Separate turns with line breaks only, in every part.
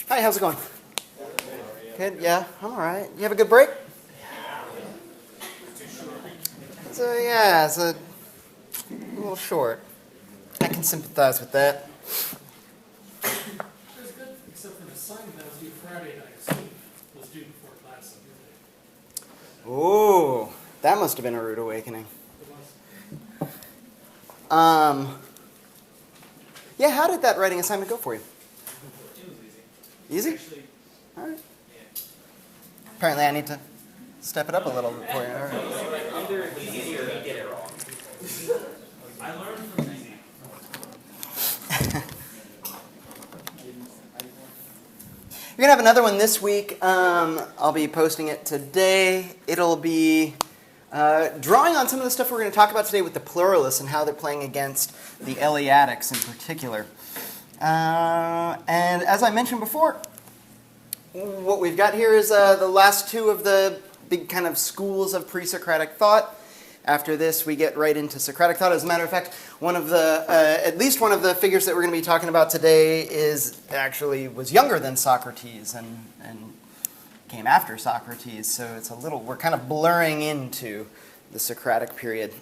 Hi, how's it going? Good, yeah, I'm all right. You have a good break? So, yeah, it's a little short. I can sympathize with that.
It was good, except for an assignment that was due Friday night. So it was due before class on Monday.
Ooh, that must have been a rude awakening.
It was.
Yeah, how did that writing assignment go for you?
It was easy.
Easy?
Actually,
All right.
yeah.
Apparently I need to step it up a little bit for you. All right.
Either it was easy or he did it wrong. I learned from easy.
You're going to have another one this week. I'll be posting it today. It'll be drawing on some of the stuff we're going to talk about today with the Pluralists and how they're playing against the Eleatics in particular. And as I mentioned before, what we've got here is the last two of the big kind of schools of pre-Socratic thought. After this, we get right into Socratic thought. As a matter of fact, at least one of the figures that we're going to be talking about today was younger than Socrates and came after Socrates. So it's we're kind of blurring into the Socratic period.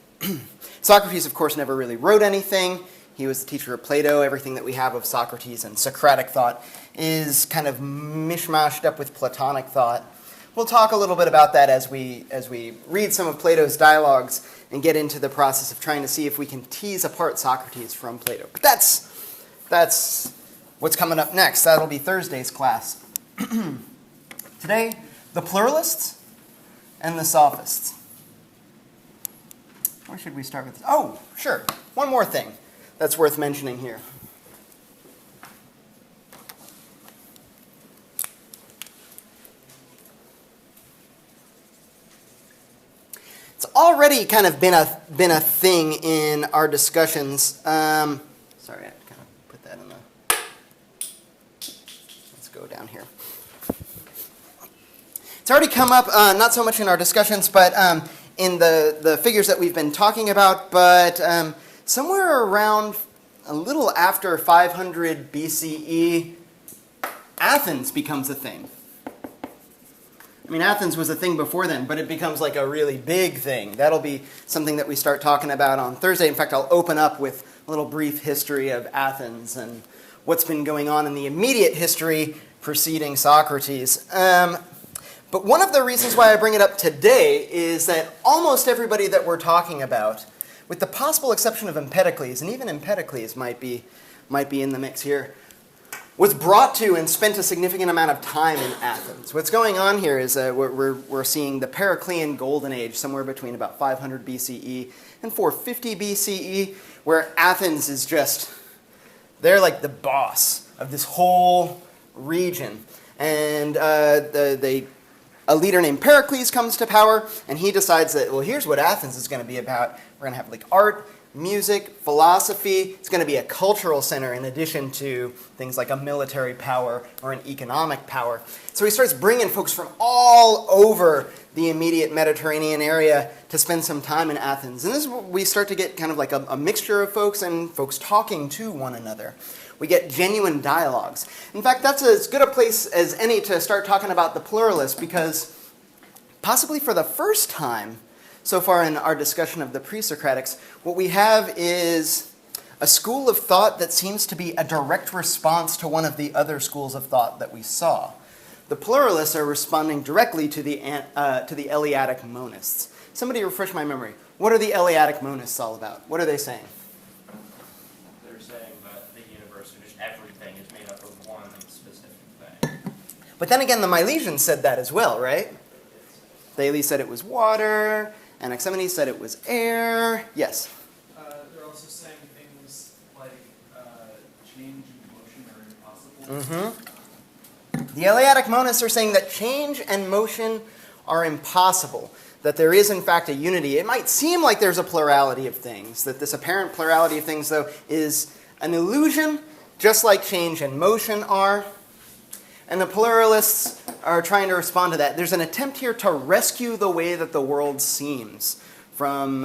Socrates, of course, never really wrote anything. He was the teacher of Plato. Everything that we have of Socrates and Socratic thought is kind of mishmashed up with Platonic thought. We'll talk a little bit about that as we read some of Plato's dialogues and get into the process of trying to see if we can tease apart Socrates from Plato. But that's what's coming up next. That'll be Thursday's class. Today, the Pluralists and the Sophists. Where should we start with this? Oh, sure. One more thing that's worth mentioning here. It's already kind of been a thing in our discussions. Sorry, I have to kind of put that in the... Let's go down here. It's already come up, not so much in our discussions, but in the figures that we've been talking about, but somewhere around a little after 500 BCE, Athens becomes a thing. I mean, Athens was a thing before then, but it becomes like a really big thing. That'll be something that we start talking about on Thursday. In fact, I'll open up with a little brief history of Athens and what's been going on in the immediate history preceding Socrates. But one of the reasons why I bring it up today is that almost everybody that we're talking about, with the possible exception of Empedocles, and even Empedocles might be in the mix here, was brought to and spent a significant amount of time in Athens. What's going on here is we're seeing the Periclean Golden Age, somewhere between about 500 BCE and 450 BCE, where Athens is they're like the boss of this whole region. And a leader named Pericles comes to power, and he decides that, well, here's what Athens is going to be about. We're going to have like art, music, philosophy. It's going to be a cultural center in addition to things like a military power or an economic power. So he starts bringing folks from all over the immediate Mediterranean area to spend some time in Athens. And this is where we start to get kind of like a mixture of folks and folks talking to one another. We get genuine dialogues. In fact, that's as good a place as any to start talking about the pluralists, because possibly for the first time so far in our discussion of the Pre-Socratics, what we have is a school of thought that seems to be a direct response to one of the other schools of thought that we saw. The pluralists are responding directly to the Eleatic Monists. Somebody refresh my memory. What are the Eleatic Monists all about? What are they saying?
They're saying that the universe, or just everything, is made up of one specific thing.
But then again, the Milesians said that as well, right? Thales said it was water. Anaxagoras said it was air. Yes?
They're also saying things like change and motion are impossible.
The Eleatic Monists are saying that change and motion are impossible, that there is in fact a unity. It might seem like there's a plurality of things, that this apparent plurality of things, though, is an illusion, just like change and motion are. And the pluralists are trying to respond to that. There's an attempt here to rescue the way that the world seems from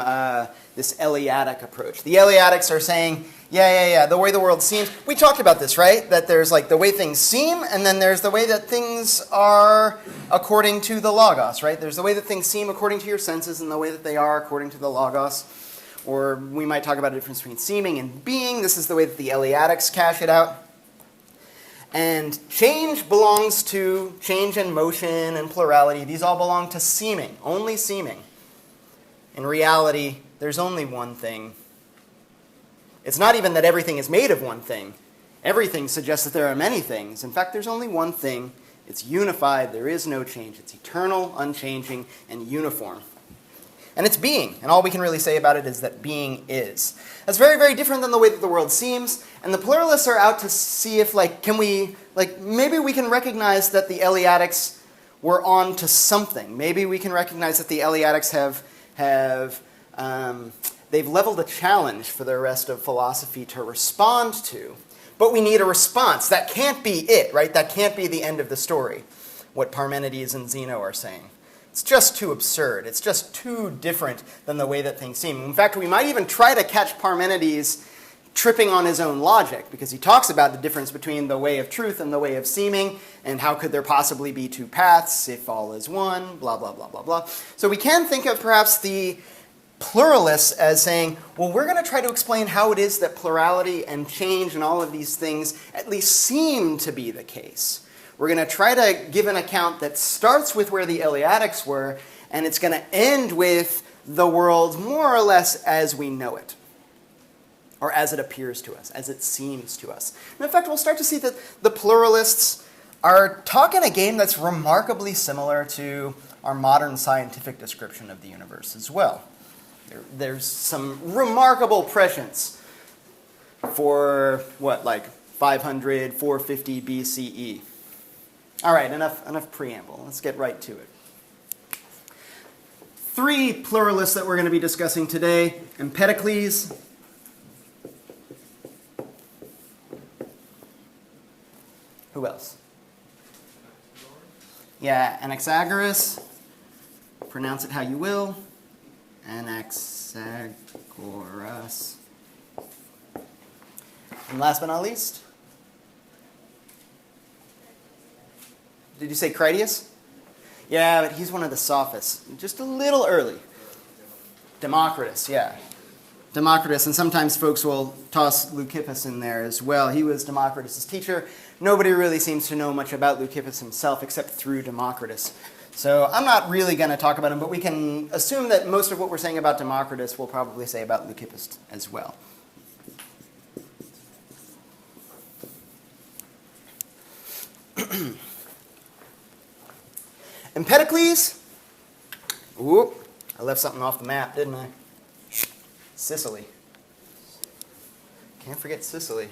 this Eleatic approach. The Eleatics are saying, yeah, the way the world seems. We talked about this, right? That there's like the way things seem, and then there's the way that things are according to the Logos, right? There's the way that things seem according to your senses and the way that they are according to the Logos. Or we might talk about a difference between seeming and being. This is the way that the Eleatics cash it out. And change belongs to change and motion and plurality. These all belong to seeming, only seeming. In reality, there's only one thing. It's not even that everything is made of one thing. Everything suggests that there are many things. In fact, there's only one thing. It's unified. There is no change. It's eternal, unchanging, and uniform. And it's being. And all we can really say about it is that being is. That's very, very different than the way that the world seems. And the pluralists are out to see if, maybe we can recognize that the Eleatics were on to something. Maybe we can recognize that the Eleatics they've leveled a challenge for the rest of philosophy to respond to. But we need a response. That can't be it, right? That can't be the end of the story, what Parmenides and Zeno are saying. It's just too absurd. It's just too different than the way that things seem. In fact, we might even try to catch Parmenides tripping on his own logic, because he talks about the difference between the way of truth and the way of seeming, and how could there possibly be two paths if all is one, blah, blah, blah, blah, blah. So we can think of perhaps the pluralists as saying, well, we're going to try to explain how it is that plurality and change and all of these things at least seem to be the case. We're going to try to give an account that starts with where the Eleatics were, and it's going to end with the world more or less as we know it, or as it appears to us, as it seems to us. And in fact, we'll start to see that the pluralists are talking a game that's remarkably similar to our modern scientific description of the universe as well. There's some remarkable prescience for, 500, 450 BCE. All right, enough preamble. Let's get right to it. 3 pluralists that we're going to be discussing today: Empedocles, who else? Yeah, Anaxagoras. Pronounce it how you will. Anaxagoras. And last but not least, did you say Critias? Yeah, but he's one of the Sophists. Just a little early. Democritus, yeah. Democritus, and sometimes folks will toss Leucippus in there as well. He was Democritus' teacher. Nobody really seems to know much about Leucippus himself except through Democritus. So I'm not really going to talk about him, but we can assume that most of what we're saying about Democritus we'll probably say about Leucippus as well. Empedocles. Ooh, I left something off the map, didn't I? Sicily. Can't forget Sicily.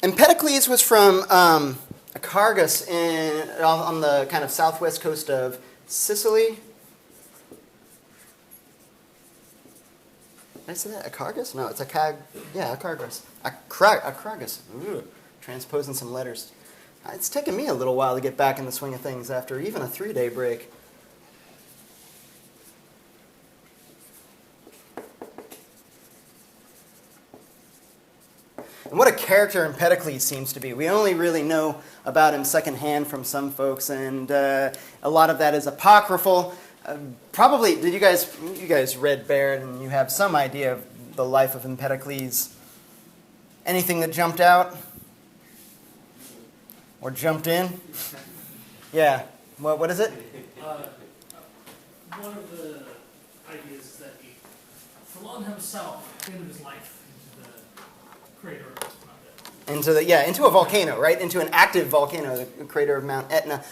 Empedocles was from Acargas on the kind of southwest coast of Sicily. Did I say that? Acargas? No, it's Acargas. Acargas. Ooh, transposing some letters. It's taken me a little while to get back in the swing of things after even a 3-day break. And what a character Empedocles seems to be. We only really know about him secondhand from some folks, and a lot of that is apocryphal. Probably, you guys read Baird, and you have some idea of the life of Empedocles. Anything that jumped out? Or jumped in? Yeah. What is it?
One of the ideas is that he flung himself into his life into the crater of Mount Etna.
Into a volcano, right? Into an active volcano, the crater of Mount Etna.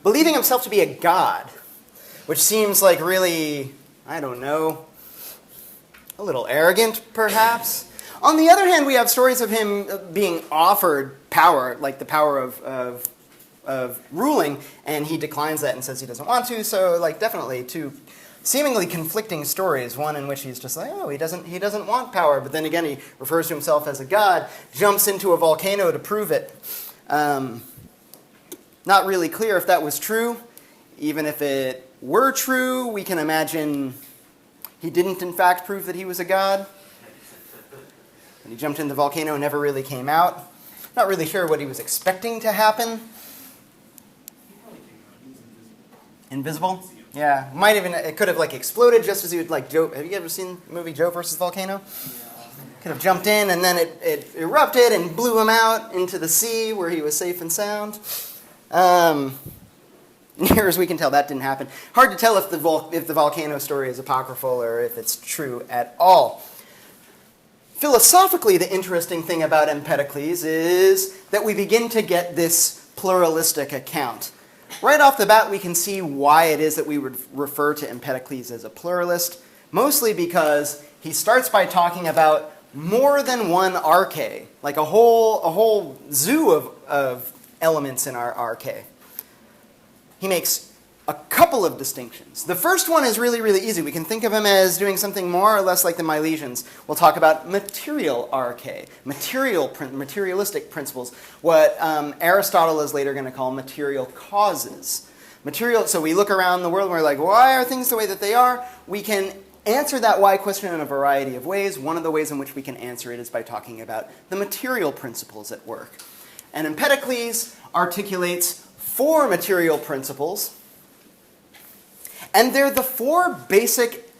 Believing himself to be a god, which seems like really, I don't know, a little arrogant, perhaps. On the other hand, we have stories of him being offered power, like the power of ruling, and he declines that and says he doesn't want to. So, definitely two seemingly conflicting stories. One in which he's just like, oh, he doesn't want power, but then again he refers to himself as a god, jumps into a volcano to prove it. Not really clear if that was true. Even if it were true, we can imagine he didn't in fact prove that he was a god. And he jumped in the volcano and never really came out. Not really sure what he was expecting to happen. Invisible? Yeah. It could have like exploded just as he would like Joe. Have you ever seen the movie Joe versus Volcano? Could have jumped in and then it erupted and blew him out into the sea where he was safe and sound. Near as we can tell, that didn't happen. Hard to tell if the volcano story is apocryphal or if it's true at all. Philosophically, the interesting thing about Empedocles is that we begin to get this pluralistic account. Right off the bat, we can see why it is that we would refer to Empedocles as a pluralist, mostly because he starts by talking about more than one arche, like a whole zoo of elements in our arche. He makes a couple of distinctions. The first one is really, really easy. We can think of him as doing something more or less like the Milesians. We'll talk about material arche, materialistic principles, what Aristotle is later going to call material causes. So we look around the world and we're like, why are things the way that they are? We can answer that why question in a variety of ways. One of the ways in which we can answer it is by talking about the material principles at work. And Empedocles articulates 4 material principles, and they're the 4 basic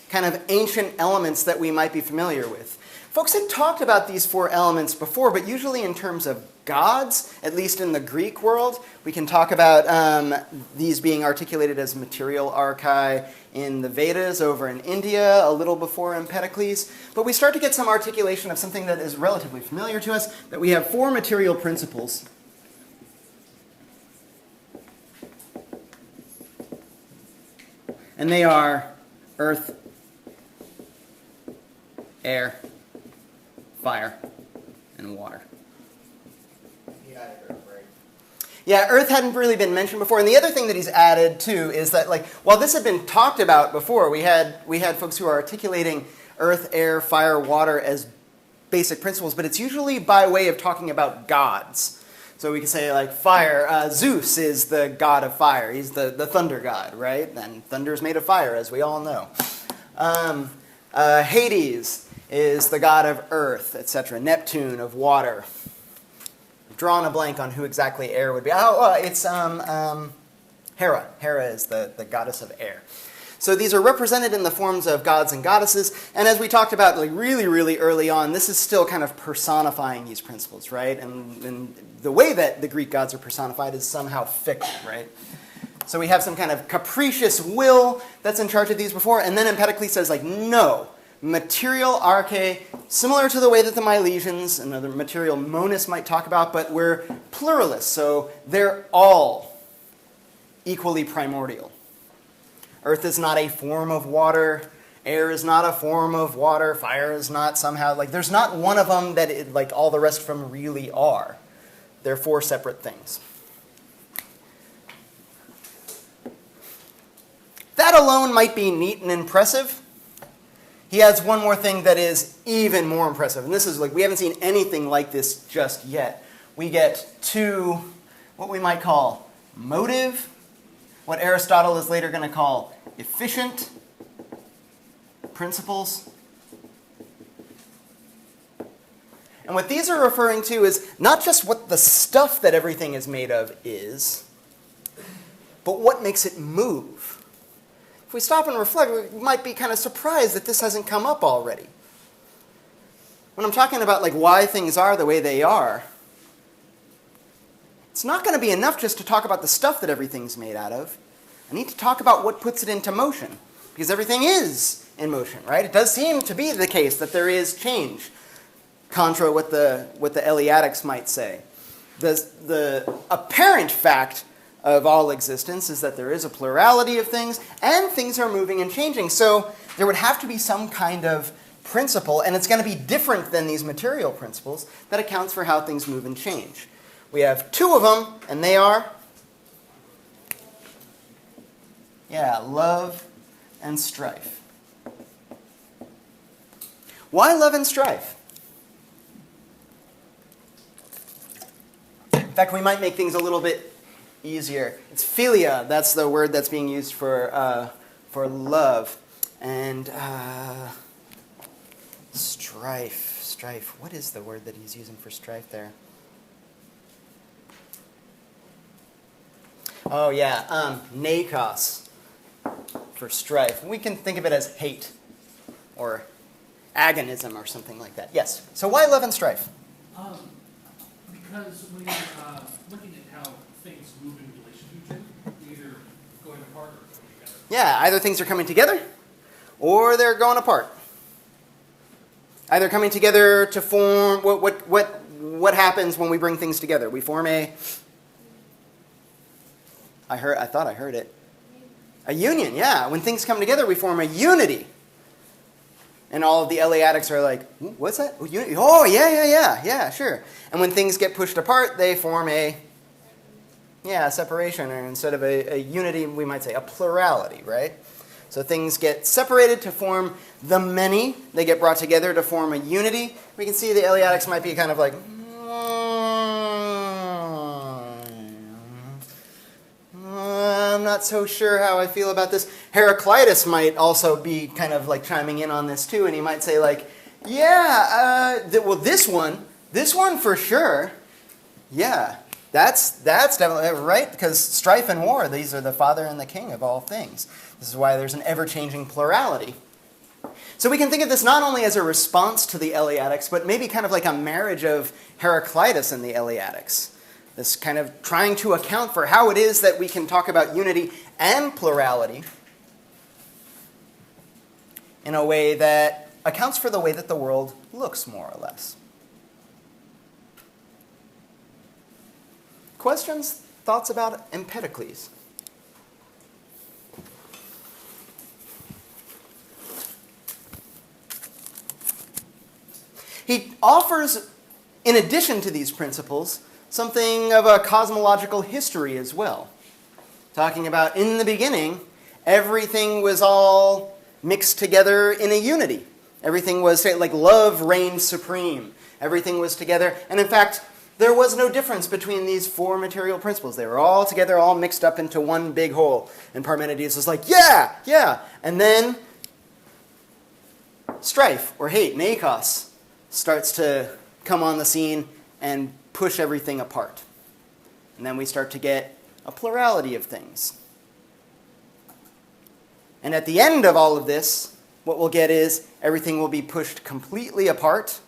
kind of ancient elements that we might be familiar with. Folks had talked about these 4 elements before, but usually in terms of gods, at least in the Greek world. We can talk about these being articulated as material archi in the Vedas over in India, a little before Empedocles. But we start to get some articulation of something that is relatively familiar to us, that we have 4 material principles. And they are earth, air, fire, and water. Yeah, earth hadn't really been mentioned before. And the other thing that he's added, too, is that, like, while this had been talked about before, we had folks who are articulating earth, air, fire, water as basic principles, but it's usually by way of talking about gods. So we can say, like, fire, Zeus is the god of fire. He's the thunder god, right? And thunder is made of fire, as we all know. Hades is the god of earth, etc. Neptune of water. I've drawn a blank on who exactly air would be. It's Hera. Hera is the goddess of air. So these are represented in the forms of gods and goddesses, and as we talked about like really, really early on, this is still kind of personifying these principles, right? And the way that the Greek gods are personified is somehow fiction, right? So we have some kind of capricious will that's in charge of these before, and then Empedocles says, like, no, material arche, similar to the way that the Milesians and other material monists might talk about, but we're pluralists, so they're all equally primordial. Earth is not a form of water. Air is not a form of water. Fire is not somehow, like, there's not one of them that like all the rest of them really are. They're 4 separate things. That alone might be neat and impressive. He adds one more thing that is even more impressive. And this is like, we haven't seen anything like this just yet. We get to what we might call motive, what Aristotle is later going to call efficient principles. And what these are referring to is not just what the stuff that everything is made of is, but what makes it move. If we stop and reflect, we might be kind of surprised that this hasn't come up already. When I'm talking about like why things are the way they are, it's not going to be enough just to talk about the stuff that everything's made out of. I need to talk about what puts it into motion, because everything is in motion, right? It does seem to be the case that there is change, contra what the Eleatics might say. The apparent fact of all existence is that there is a plurality of things, and things are moving and changing. So there would have to be some kind of principle, and it's going to be different than these material principles, that accounts for how things move and change. We have 2 of them, and they are, love and strife. Why love and strife? In fact, we might make things a little bit easier. It's philia. That's the word that's being used for love. And strife. Strife. What is the word that he's using for strife there? Oh, yeah. Nakos for strife. We can think of it as hate or agonism or something like that. Yes. So why love and strife?
Because when you're looking at how things move in relation to each other, either going apart or going together.
Yeah, either things are coming together or they're going apart. Either coming together to form what happens when we bring things together? We form a union, yeah. When things come together, we form a unity. And all of the Eleatics are like, what's that? Oh, yeah, sure. And when things get pushed apart, they form a separation. Or instead of a unity, we might say a plurality, right? So things get separated to form the many. They get brought together to form a unity. We can see the Eleatics might be kind of like, I'm not so sure how I feel about this. Heraclitus might also be kind of like chiming in on this too, and he might say like, this one for sure. Yeah, that's definitely right, because strife and war, these are the father and the king of all things. This is why there's an ever-changing plurality. So we can think of this not only as a response to the Eleatics, but maybe kind of like a marriage of Heraclitus and the Eleatics. This kind of trying to account for how it is that we can talk about unity and plurality in a way that accounts for the way that the world looks, more or less. Questions? Thoughts about Empedocles? He offers, in addition to these principles, something of a cosmological history as well. Talking about, in the beginning, everything was all mixed together in a unity. Everything was, like, love reigned supreme. Everything was together. And in fact, there was no difference between these four material principles. They were all together, all mixed up into one big whole. And Parmenides was like, yeah. And then strife, or hate, Nakos, starts to come on the scene and push everything apart. And then we start to get a plurality of things. And at the end of all of this, what we'll get is everything will be pushed completely apart,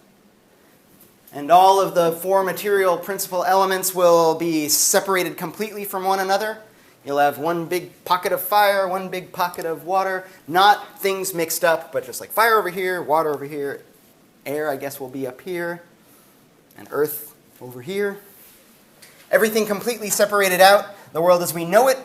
and all of the four material principal elements will be separated completely from one another. You'll have one big pocket of fire, one big pocket of water, not things mixed up, but just like fire over here, water over here, air, I guess, will be up here, and earth over here. Everything completely separated out. The world as we know it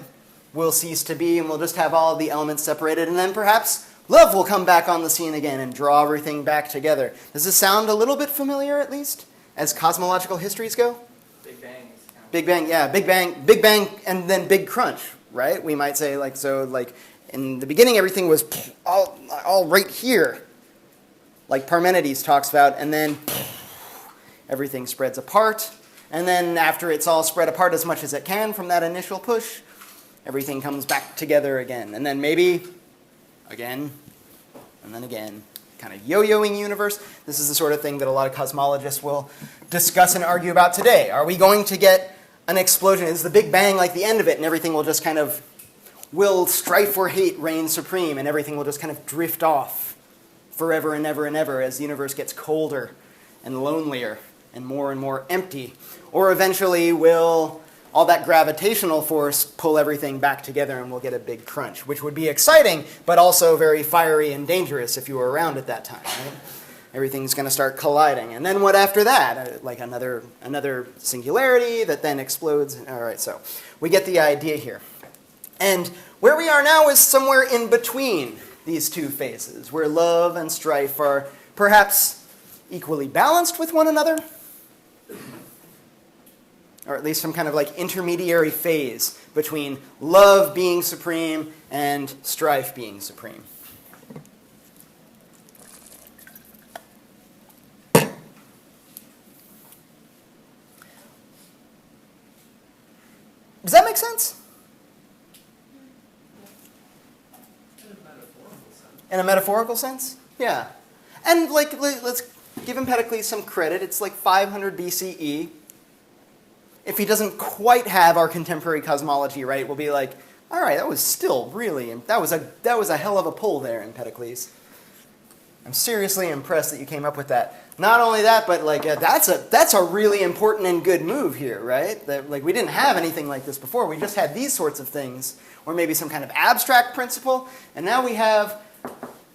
will cease to be, and we'll just have all of the elements separated, and then perhaps love will come back on the scene again and draw everything back together. Does this sound a little bit familiar, at least, as cosmological histories go?
Big Bang.
Big Bang, yeah. Big Bang, and then Big Crunch, right? We might say, like, so, like, in the beginning, everything was all right here, like Parmenides talks about, and then everything spreads apart, and then after it's all spread apart as much as it can from that initial push, everything comes back together again, and then maybe again, and then again. Kind of yo-yoing universe. This is the sort of thing that a lot of cosmologists will discuss and argue about today. Are we going to get an explosion? Is the Big Bang like the end of it, and everything will just kind of, will strife or hate reign supreme, and everything will just kind of drift off forever and ever as the universe gets colder and lonelier and more empty? Or eventually will all that gravitational force pull everything back together and we'll get a big crunch, which would be exciting, but also very fiery and dangerous if you were around at that time, right? Everything's going to start colliding. And then what after that? Like another singularity that then explodes. All right, so we get the idea here. And where we are now is somewhere in between these two phases, where love and strife are perhaps equally balanced with one another, or at least some kind of like intermediary phase between love being supreme and strife being supreme. Does that make sense?
In a metaphorical sense.
In a metaphorical sense? Yeah. And let's give Empedocles some credit. It's like 500 BCE. If he doesn't quite have our contemporary cosmology right, we'll be like, all right, that was still really, that was a hell of a pull there, Empedocles. I'm seriously impressed that you came up with that. Not only that, but that's a really important and good move here, right? That we didn't have anything like this before. We just had these sorts of things, or maybe some kind of abstract principle, and now we have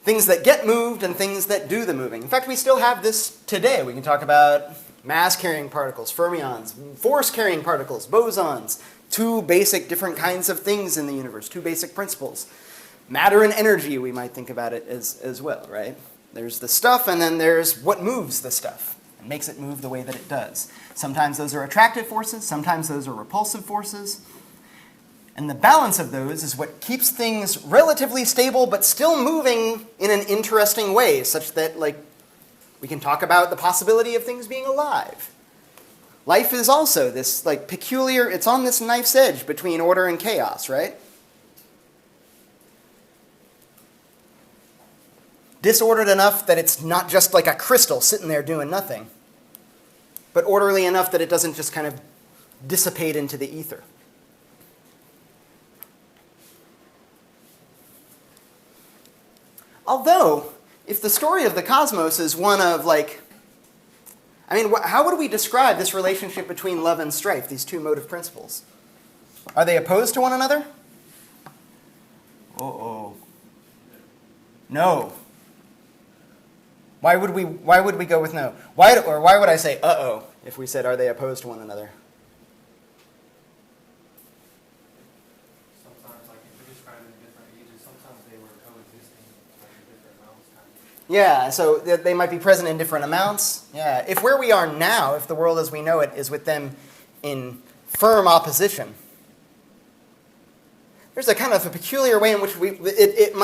things that get moved and things that do the moving. In fact, we still have this today. We can talk about mass-carrying particles, fermions, force-carrying particles, bosons, two basic different kinds of things in the universe, two basic principles. Matter and energy, we might think about it as well, right? There's the stuff, and then there's what moves the stuff and makes it move the way that it does. Sometimes those are attractive forces, sometimes those are repulsive forces. And the balance of those is what keeps things relatively stable but still moving in an interesting way, such that we can talk about the possibility of things being alive. Life is also this peculiar, it's on this knife's edge between order and chaos, right? Disordered enough that it's not just like a crystal sitting there doing nothing, but orderly enough that it doesn't just kind of dissipate into the ether. Although, if the story of the cosmos is one of how would we describe this relationship between love and strife, these two motive principles? Are they opposed to one another? Uh-oh. No. Why would we go with no? Why would I say uh-oh if we said are they opposed to one another?
Sometimes, if you're describing different ages, sometimes they were coexisting in different amounts.
Yeah, so they might be present in different amounts. Yeah, if where we are now, if the world as we know it is with them in firm opposition, there's a kind of a peculiar way in which it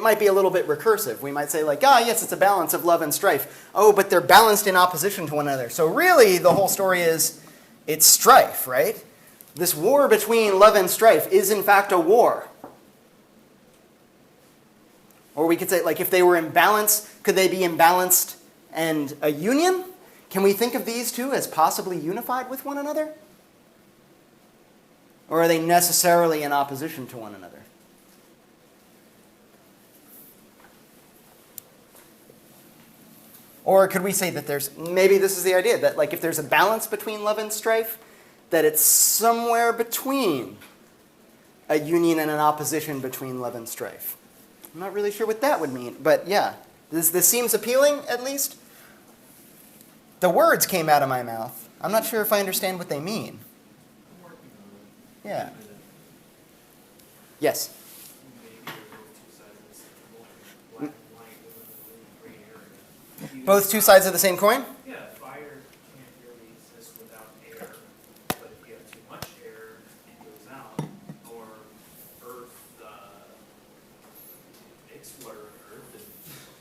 might be a little bit recursive. We might say yes, it's a balance of love and strife. Oh, but they're balanced in opposition to one another. So really, the whole story is it's strife, right? This war between love and strife is in fact a war. Or we could say, if they were in balance, could they be imbalanced and a union? Can we think of these two as possibly unified with one another? Or are they necessarily in opposition to one another? Or could we say that maybe this is the idea, that if there's a balance between love and strife, that it's somewhere between a union and an opposition between love and strife? I'm not really sure what that would mean, but yeah. This seems appealing, at least. The words came out of my mouth. I'm not sure if I understand what they mean. Yeah. Yes? Both two sides of the same coin?
Yeah, fire can't really exist without air, but if you have too much air, it goes out. Or earth, explode earth and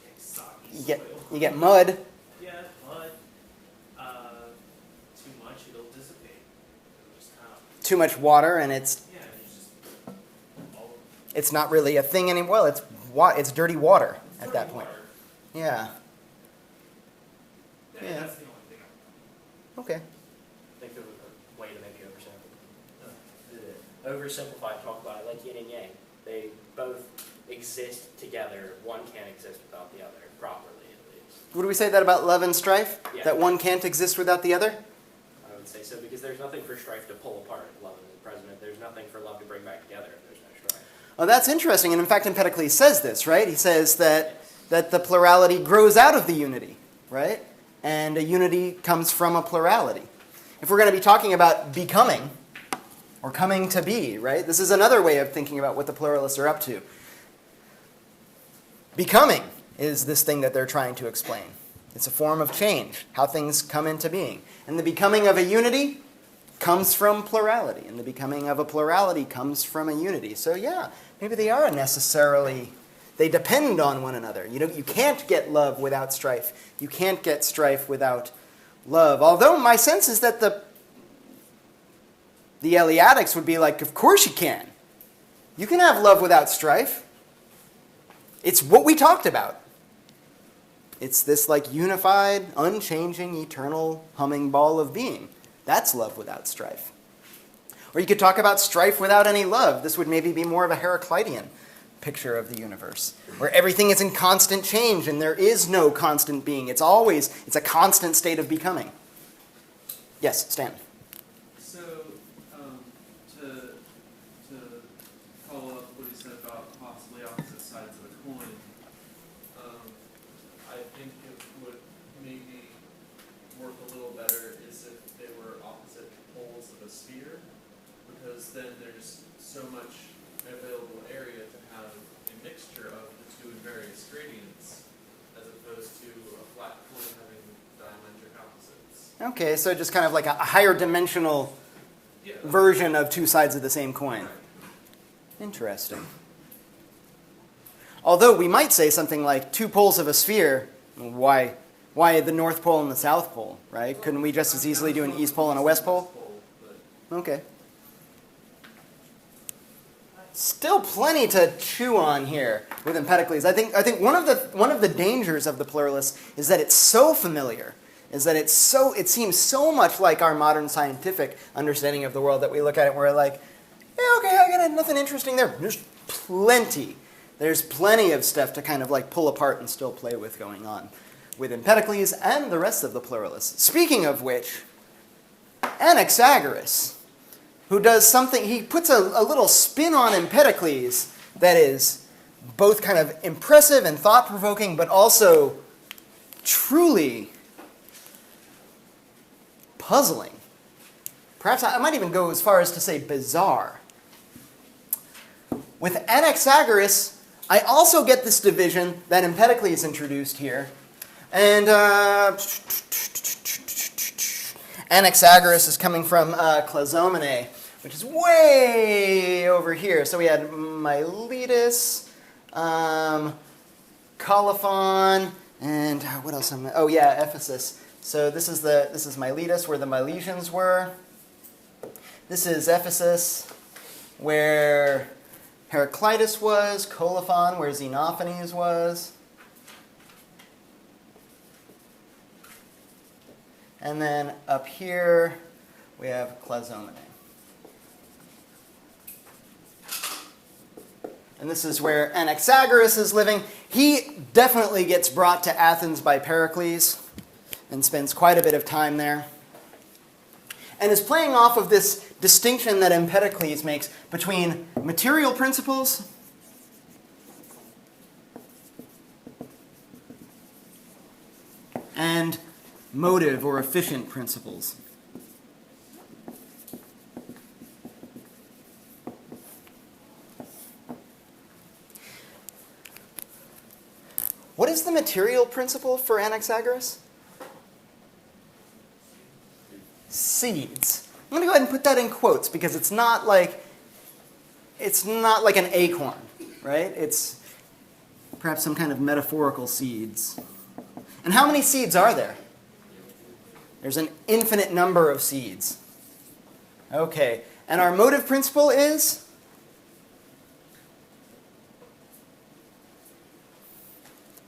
makes soggy soil.
You get mud.
Yeah, mud. Too much, it'll dissipate. It'll just kind of,
Too much water, and it's
just
it's not really a thing anymore. Well, it's dirty water at that point.
water.
Yeah.
Yeah, that's the only thing.
Okay.
I think there was a way to maybe oversimplify talk about it like yin and yang. They both exist together. One can't exist without the other, properly at least.
Would we say that about love and strife?
Yeah.
That one can't exist without the other?
I would say so, because there's nothing for strife to pull apart if love is present. There's nothing for love to bring back together if there's no strife.
Oh, that's interesting. And in fact, Empedocles says this, right? He says that the plurality grows out of the unity, right? And a unity comes from a plurality. If we're going to be talking about becoming, or coming to be, right? This is another way of thinking about what the pluralists are up to. Becoming is this thing that they're trying to explain. It's a form of change, how things come into being. And the becoming of a unity comes from plurality, and the becoming of a plurality comes from a unity. So yeah, maybe they are necessarily, they depend on one another. You can't get love without strife. You can't get strife without love. Although my sense is that the Eleatics would be like, of course you can. You can have love without strife. It's what we talked about. It's this like unified, unchanging, eternal humming ball of being. That's love without strife. Or you could talk about strife without any love. This would maybe be more of a Heraclitean picture of the universe, where everything is in constant change and there is no constant being. It's a constant state of becoming. Yes, Stan.
So, to follow up what you said about possibly opposite sides of the coin, I think it would maybe work a little better is if they were opposite poles of a sphere, because then there's so much available area to have a mixture of the two in various gradients, as opposed to a flat coin having diametric opposites.
Okay, so just kind of like a higher dimensional version of two sides of the same coin. Interesting. Although we might say something like two poles of a sphere, why the North Pole and the South Pole, right? Couldn't we just as easily do an East Pole and a West Pole? Okay. Still plenty to chew on here with Empedocles. I think one of the dangers of the pluralists is that it's so familiar, is that it seems so much like our modern scientific understanding of the world that we look at it and we're like, yeah, okay, I got nothing interesting there. There's plenty of stuff to kind of like pull apart and still play with going on with Empedocles and the rest of the pluralists. Speaking of which, Anaxagoras, who does something, he puts a little spin on Empedocles that is both kind of impressive and thought-provoking, but also truly puzzling. Perhaps I might even go as far as to say bizarre. With Anaxagoras, I also get this division that Empedocles introduced here. And Anaxagoras is coming from Clazomenae, which is way over here. So we had Miletus, Colophon, and what else? Ephesus. So this is Miletus, where the Milesians were. This is Ephesus, where Heraclitus was. Colophon, where Xenophanes was. And then up here, we have Clazomenae. And this is where Anaxagoras is living. He definitely gets brought to Athens by Pericles and spends quite a bit of time there. And is playing off of this distinction that Empedocles makes between material principles and motive or efficient principles. What is the material principle for Anaxagoras? Seeds. I'm going to go ahead and put that in quotes because it's not like an acorn, right? It's perhaps some kind of metaphorical seeds. And how many seeds are there? There's an infinite number of seeds. Okay, and our motive principle is?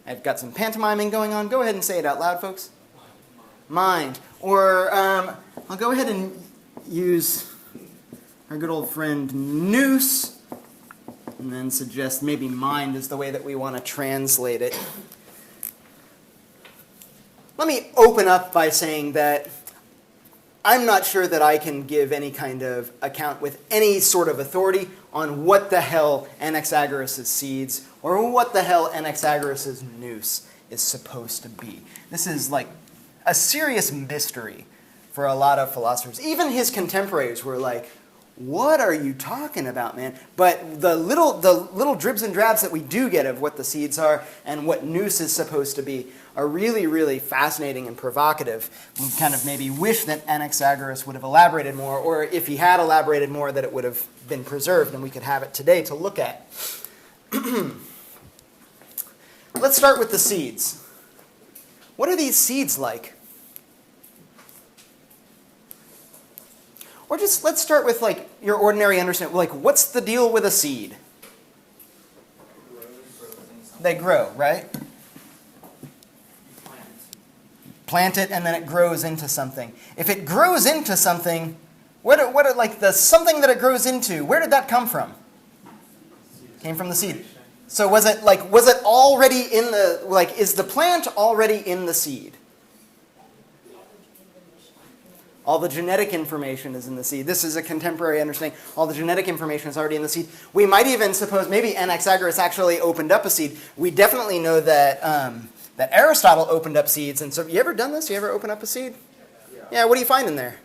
I've got some pantomiming going on. Go ahead and say it out loud, folks. Mind. Or I'll go ahead and use our good old friend Noose, and then suggest maybe mind is the way that we want to translate it. Let me open up by saying that I'm not sure that I can give any kind of account with any sort of authority on what the hell Anaxagoras' seeds or what the hell Anaxagoras' noose is supposed to be. This is like a serious mystery for a lot of philosophers. Even his contemporaries were like, what are you talking about, man? But the little dribs and drabs that we do get of what the seeds are and what Noose is supposed to be are really, really fascinating and provocative. We kind of maybe wish that Anaxagoras would have elaborated more, or if he had elaborated more, that it would have been preserved and we could have it today to look at. Let's start with the seeds. What are these seeds like? Or just let's start with like your ordinary understanding. Like, what's the deal with a seed? They grow, right? Plant it and then it grows into something. If it grows into something, what are like the something that it grows into? Where did that come from? Came from the seed. So was it already in the, like, is the plant already in the seed? All the genetic information is in the seed. This is a contemporary understanding. All the genetic information is already in the seed. We might even suppose maybe Anaxagoras actually opened up a seed. We definitely know that that Aristotle opened up seeds. And so, you ever done this? You ever open up a seed? Yeah. What do you find in there?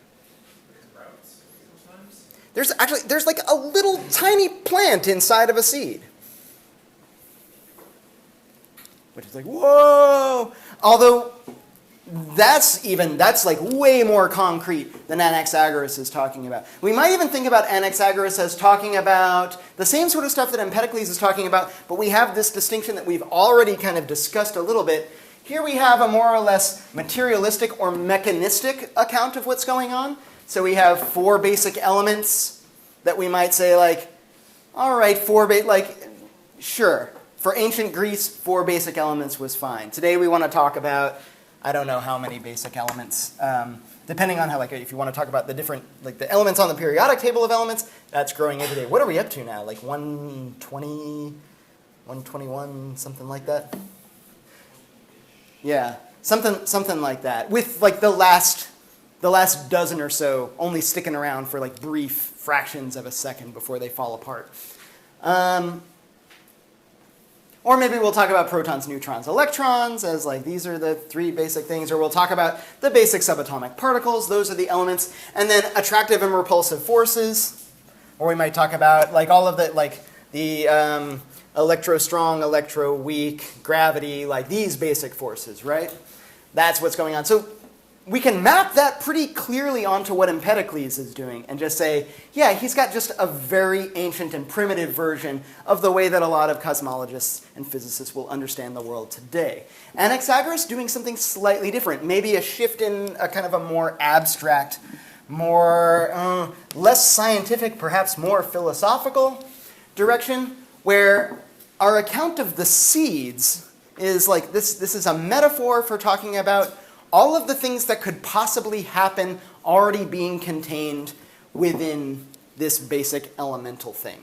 There's like a little tiny plant inside of a seed, which is like, whoa. Although that's like way more concrete than Anaxagoras is talking about. We might even think about Anaxagoras as talking about the same sort of stuff that Empedocles is talking about, but we have this distinction that we've already kind of discussed a little bit. Here we have a more or less materialistic or mechanistic account of what's going on. So we have 4 basic elements that we might say like, all right, sure. For ancient Greece, 4 basic elements was fine. Today we want to talk about, I don't know how many basic elements. Depending on how, like, if you want to talk about the different, like, the elements on the periodic table of elements, that's growing every day. What are we up to now? Like 120, 121, something like that? Yeah, something like that. With, like, the last dozen or so only sticking around for, like, brief fractions of a second before they fall apart. Or maybe we'll talk about protons, neutrons, electrons as like these are the 3 basic things. Or we'll talk about the basic subatomic particles. Those are the elements. And then attractive and repulsive forces. Or we might talk about like all of the electro-strong, electro-weak, gravity, like these basic forces, right? That's what's going on. So we can map that pretty clearly onto what Empedocles is doing and just say, yeah, he's got just a very ancient and primitive version of the way that a lot of cosmologists and physicists will understand the world today. Anaxagoras doing something slightly different, maybe a shift in a kind of a more abstract, more less scientific, perhaps more philosophical direction, where our account of the seeds is like this is a metaphor for talking about all of the things that could possibly happen already being contained within this basic elemental thing.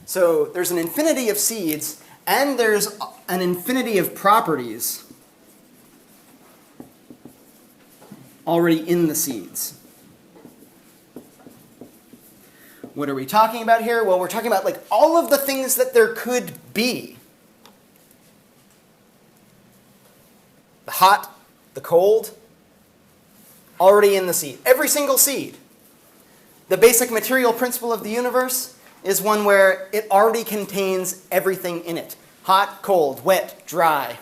So there's an infinity of seeds, and there's an infinity of properties already in the seeds. What are we talking about here? Well, we're talking about like all of the things that there could be. The hot, the cold, already in the seed. Every single seed. The basic material principle of the universe is one where it already contains everything in it. Hot, cold, wet, dry.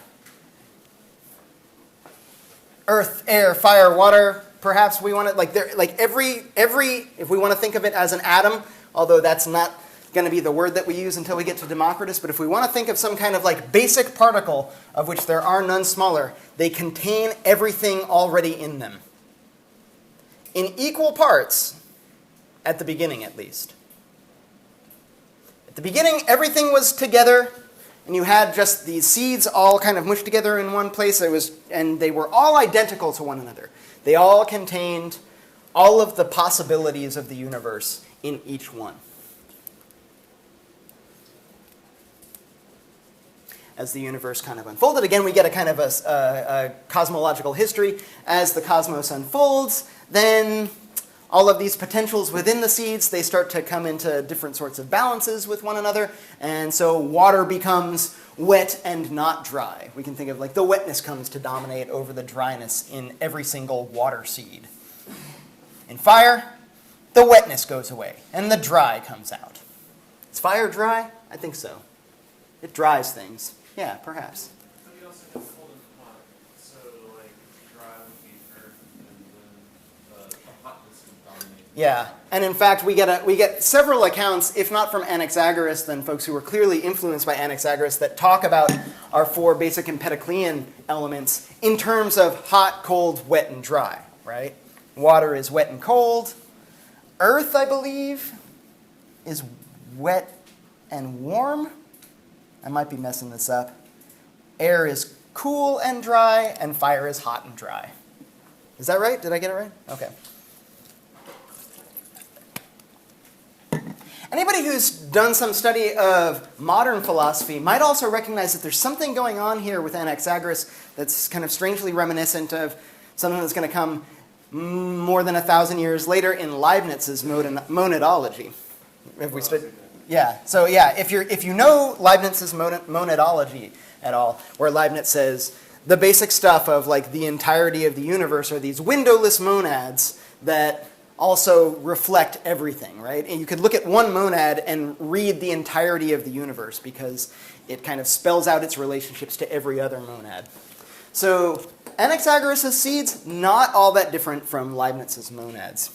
Earth, air, fire, water. Perhaps we want to, if we want to think of it as an atom, although that's not going to be the word that we use until we get to Democritus, but if we want to think of some kind of like basic particle of which there are none smaller, they contain everything already in them. In equal parts, at the beginning at least. At the beginning, everything was together, and you had just these seeds all kind of mushed together in one place, and they were all identical to one another. They all contained all of the possibilities of the universe in each one. As the universe kind of unfolded, again, we get a kind of a cosmological history. As the cosmos unfolds, then all of these potentials within the seeds, they start to come into different sorts of balances with one another. And so water becomes wet and not dry. We can think of like the wetness comes to dominate over the dryness in every single water seed. In fire, the wetness goes away and the dry comes out. Is fire dry? I think so. It dries things. Yeah, perhaps.
But you also have cold and hot. So, like, dry would be earth, and then the hotness would dominate.
Yeah, and in fact, we get several accounts, if not from Anaxagoras, then folks who were clearly influenced by Anaxagoras, that talk about our four basic Empedoclean elements in terms of hot, cold, wet, and dry, right? Water is wet and cold. Earth, I believe, is wet and warm. I might be messing this up. Air is cool and dry, and fire is hot and dry. Is that right? Did I get it right? Okay. Anybody who's done some study of modern philosophy might also recognize that there's something going on here with Anaxagoras that's kind of strangely reminiscent of something that's going to come more than 1,000 years later in Leibniz's monadology. If you know Leibniz's monadology at all, where Leibniz says the basic stuff of like the entirety of the universe are these windowless monads that also reflect everything, right? And you could look at one monad and read the entirety of the universe because it kind of spells out its relationships to every other monad. So Anaxagoras' seeds, not all that different from Leibniz's monads.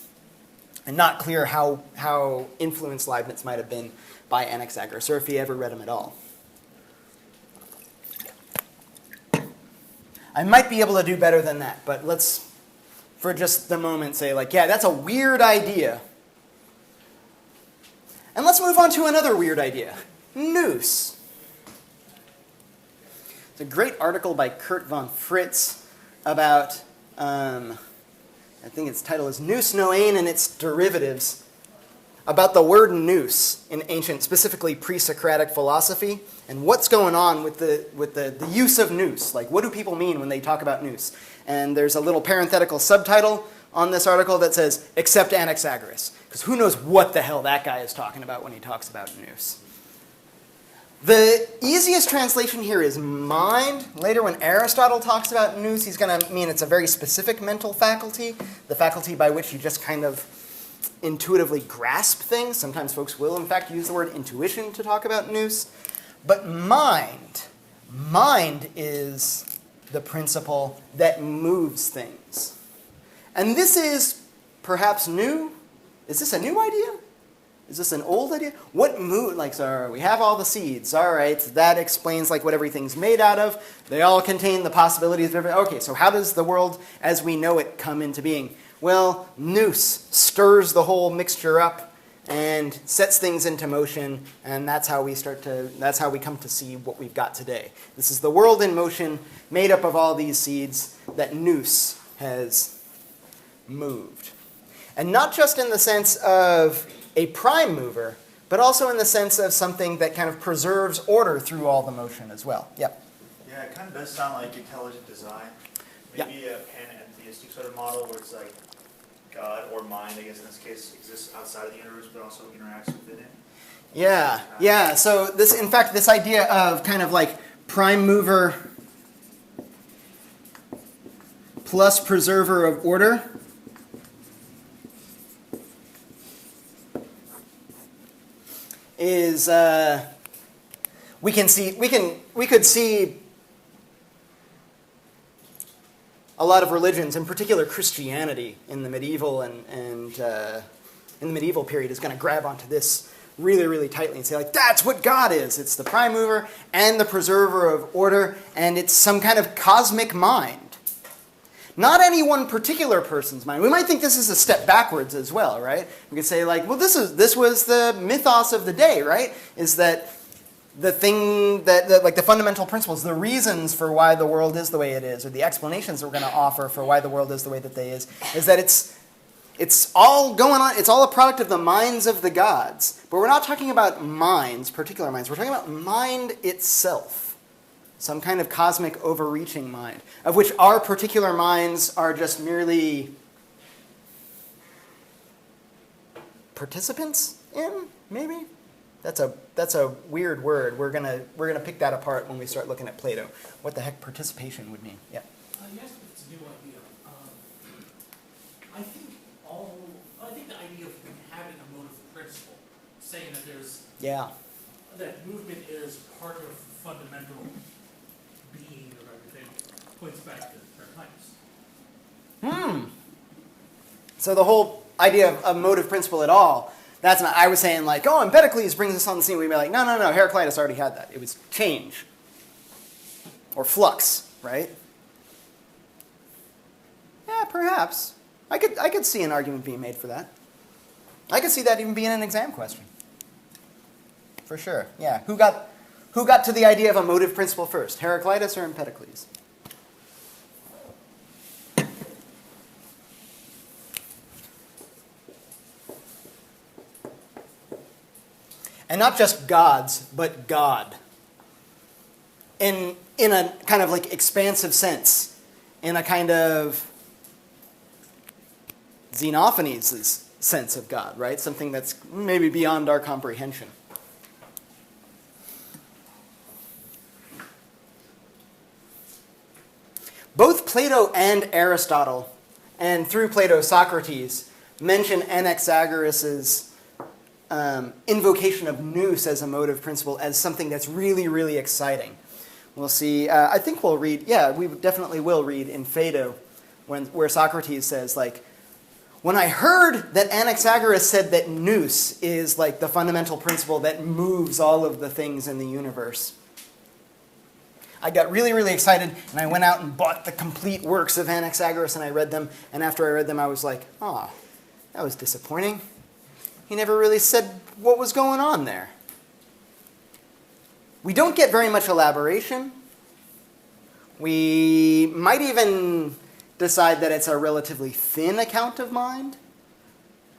And not clear how influenced Leibniz might have been by Anaxagoras, or if he ever read him at all. I might be able to do better than that, but let's, for just the moment, say like, yeah, that's a weird idea. And let's move on to another weird idea. Noose. It's a great article by Kurt von Fritz about, I think its title is Noose Noein and its Derivatives, about the word nous in ancient, specifically pre-Socratic philosophy, and what's going on with the use of nous. Like, what do people mean when they talk about nous? And there's a little parenthetical subtitle on this article that says, except Anaxagoras, because who knows what the hell that guy is talking about when he talks about nous. The easiest translation here is mind. Later when Aristotle talks about nous, he's going to mean it's a very specific mental faculty, the faculty by which you just kind of intuitively grasp things. Sometimes folks will, in fact, use the word intuition to talk about nous. But mind is the principle that moves things. And this is perhaps new. Is this a new idea? Is this an old idea? What move, like, so we have all the seeds. All right, that explains like what everything's made out of. They all contain the possibilities of everything. Okay, so how does the world as we know it come into being? Well, nous stirs the whole mixture up and sets things into motion, and that's how we come to see what we've got today. This is the world in motion, made up of all these seeds that nous has moved. And not just in the sense of a prime mover, but also in the sense of something that kind of preserves order through all the motion as well. Yep.
Yeah, it kind of does sound like intelligent design. Maybe a pantheistic sort of model where it's like God or mind, I guess in this case, exists outside of the universe, but also interacts within it.
Yeah. So this, in fact, this idea of kind of like prime mover plus preserver of order is we could see a lot of religions, in particular Christianity, in the medieval and in the medieval period, is going to grab onto this really, really tightly and say, like, that's what God is. It's the prime mover and the preserver of order, and it's some kind of cosmic mind. Not any one particular person's mind. We might think this is a step backwards as well, right? We could say, like, well, this was the mythos of the day, right? Is that the thing that like the fundamental principles, the reasons for why the world is the way it is, or the explanations that we're going to offer for why the world is the way that they is that it's all going on. It's all a product of the minds of the gods. But we're not talking about minds, particular minds. We're talking about mind itself. Some kind of cosmic overreaching mind, of which our particular minds are just merely participants in, maybe? That's a weird word. We're gonna pick that apart when we start looking at Plato. What the heck participation would mean? Yeah.
Yes, but it's a new idea. I think all saying that there's
Yeah.
that movement is part of fundamental being of everything points back to Heraclitus.
So the whole idea of a motive principle at all, that's not, I was saying like, oh, Empedocles brings us on the scene. We'd be like, no, Heraclitus already had that. It was change. Or flux, right? Yeah, perhaps. I could see an argument being made for that. I could see that even being an exam question. For sure, yeah. Who got to the idea of a motive principle first, Heraclitus or Empedocles? And not just gods, but God. In a kind of like expansive sense. In a kind of Xenophanes' sense of God, right? Something that's maybe beyond our comprehension. Both Plato and Aristotle, and through Plato, Socrates, mention Anaxagoras' invocation of Noose as a motive principle as something that's really, really exciting. We'll see, I think we'll read, yeah, we definitely will read in Phaedo, where Socrates says, like, when I heard that Anaxagoras said that Noose is like the fundamental principle that moves all of the things in the universe, I got really, really excited, and I went out and bought the complete works of Anaxagoras, and I read them, and after I read them, I was like, oh, that was disappointing. He never really said what was going on there. We don't get very much elaboration. We might even decide that it's a relatively thin account of mind.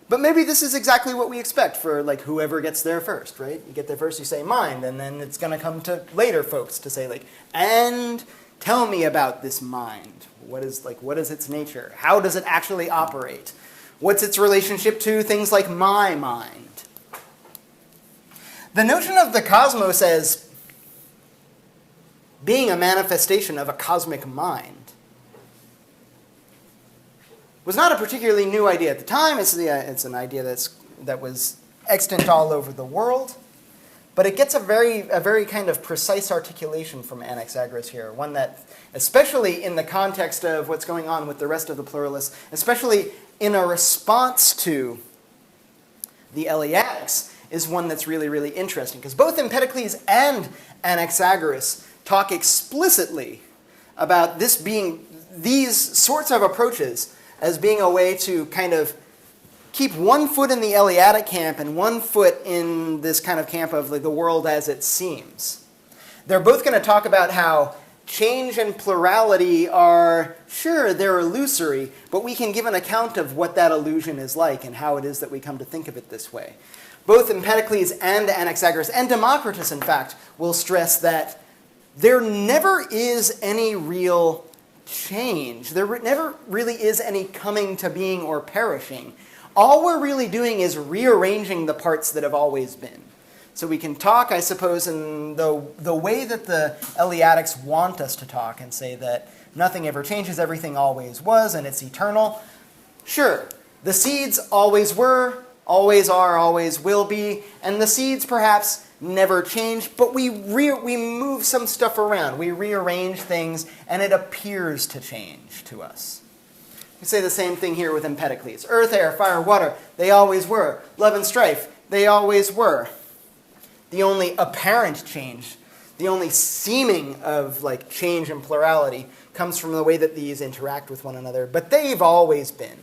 But maybe this is exactly what we expect for like whoever gets there first, right? You get there first, you say mind, and then it's going to come to later folks to say like, and tell me about this mind. What is its nature? How does it actually operate? What's its relationship to things like my mind? The notion of the cosmos as being a manifestation of a cosmic mind was not a particularly new idea at the time. It's an idea that was extant all over the world. But it gets a very kind of precise articulation from Anaxagoras here, one that, especially in the context of what's going on with the rest of the pluralists, especially in a response to the Eleatics, is one that's really, really interesting. Because both Empedocles and Anaxagoras talk explicitly about these sorts of approaches as being a way to kind of keep one foot in the Eleatic camp and one foot in this kind of camp of like the world as it seems. They're both going to talk about how change and plurality are, sure, they're illusory, but we can give an account of what that illusion is like and how it is that we come to think of it this way. Both Empedocles and Anaxagoras, and Democritus, in fact, will stress that there never is any real change. There never really is any coming to being or perishing. All we're really doing is rearranging the parts that have always been. So we can talk, I suppose, in the way that the Eleatics want us to talk and say that nothing ever changes, everything always was, and it's eternal. Sure, the seeds always were, always are, always will be, and the seeds perhaps never change, but we move some stuff around. We rearrange things, and it appears to change to us. We say the same thing here with Empedocles. Earth, air, fire, water, they always were. Love and strife, they always were. The only apparent change, the only seeming of like change and plurality comes from the way that these interact with one another, but they've always been.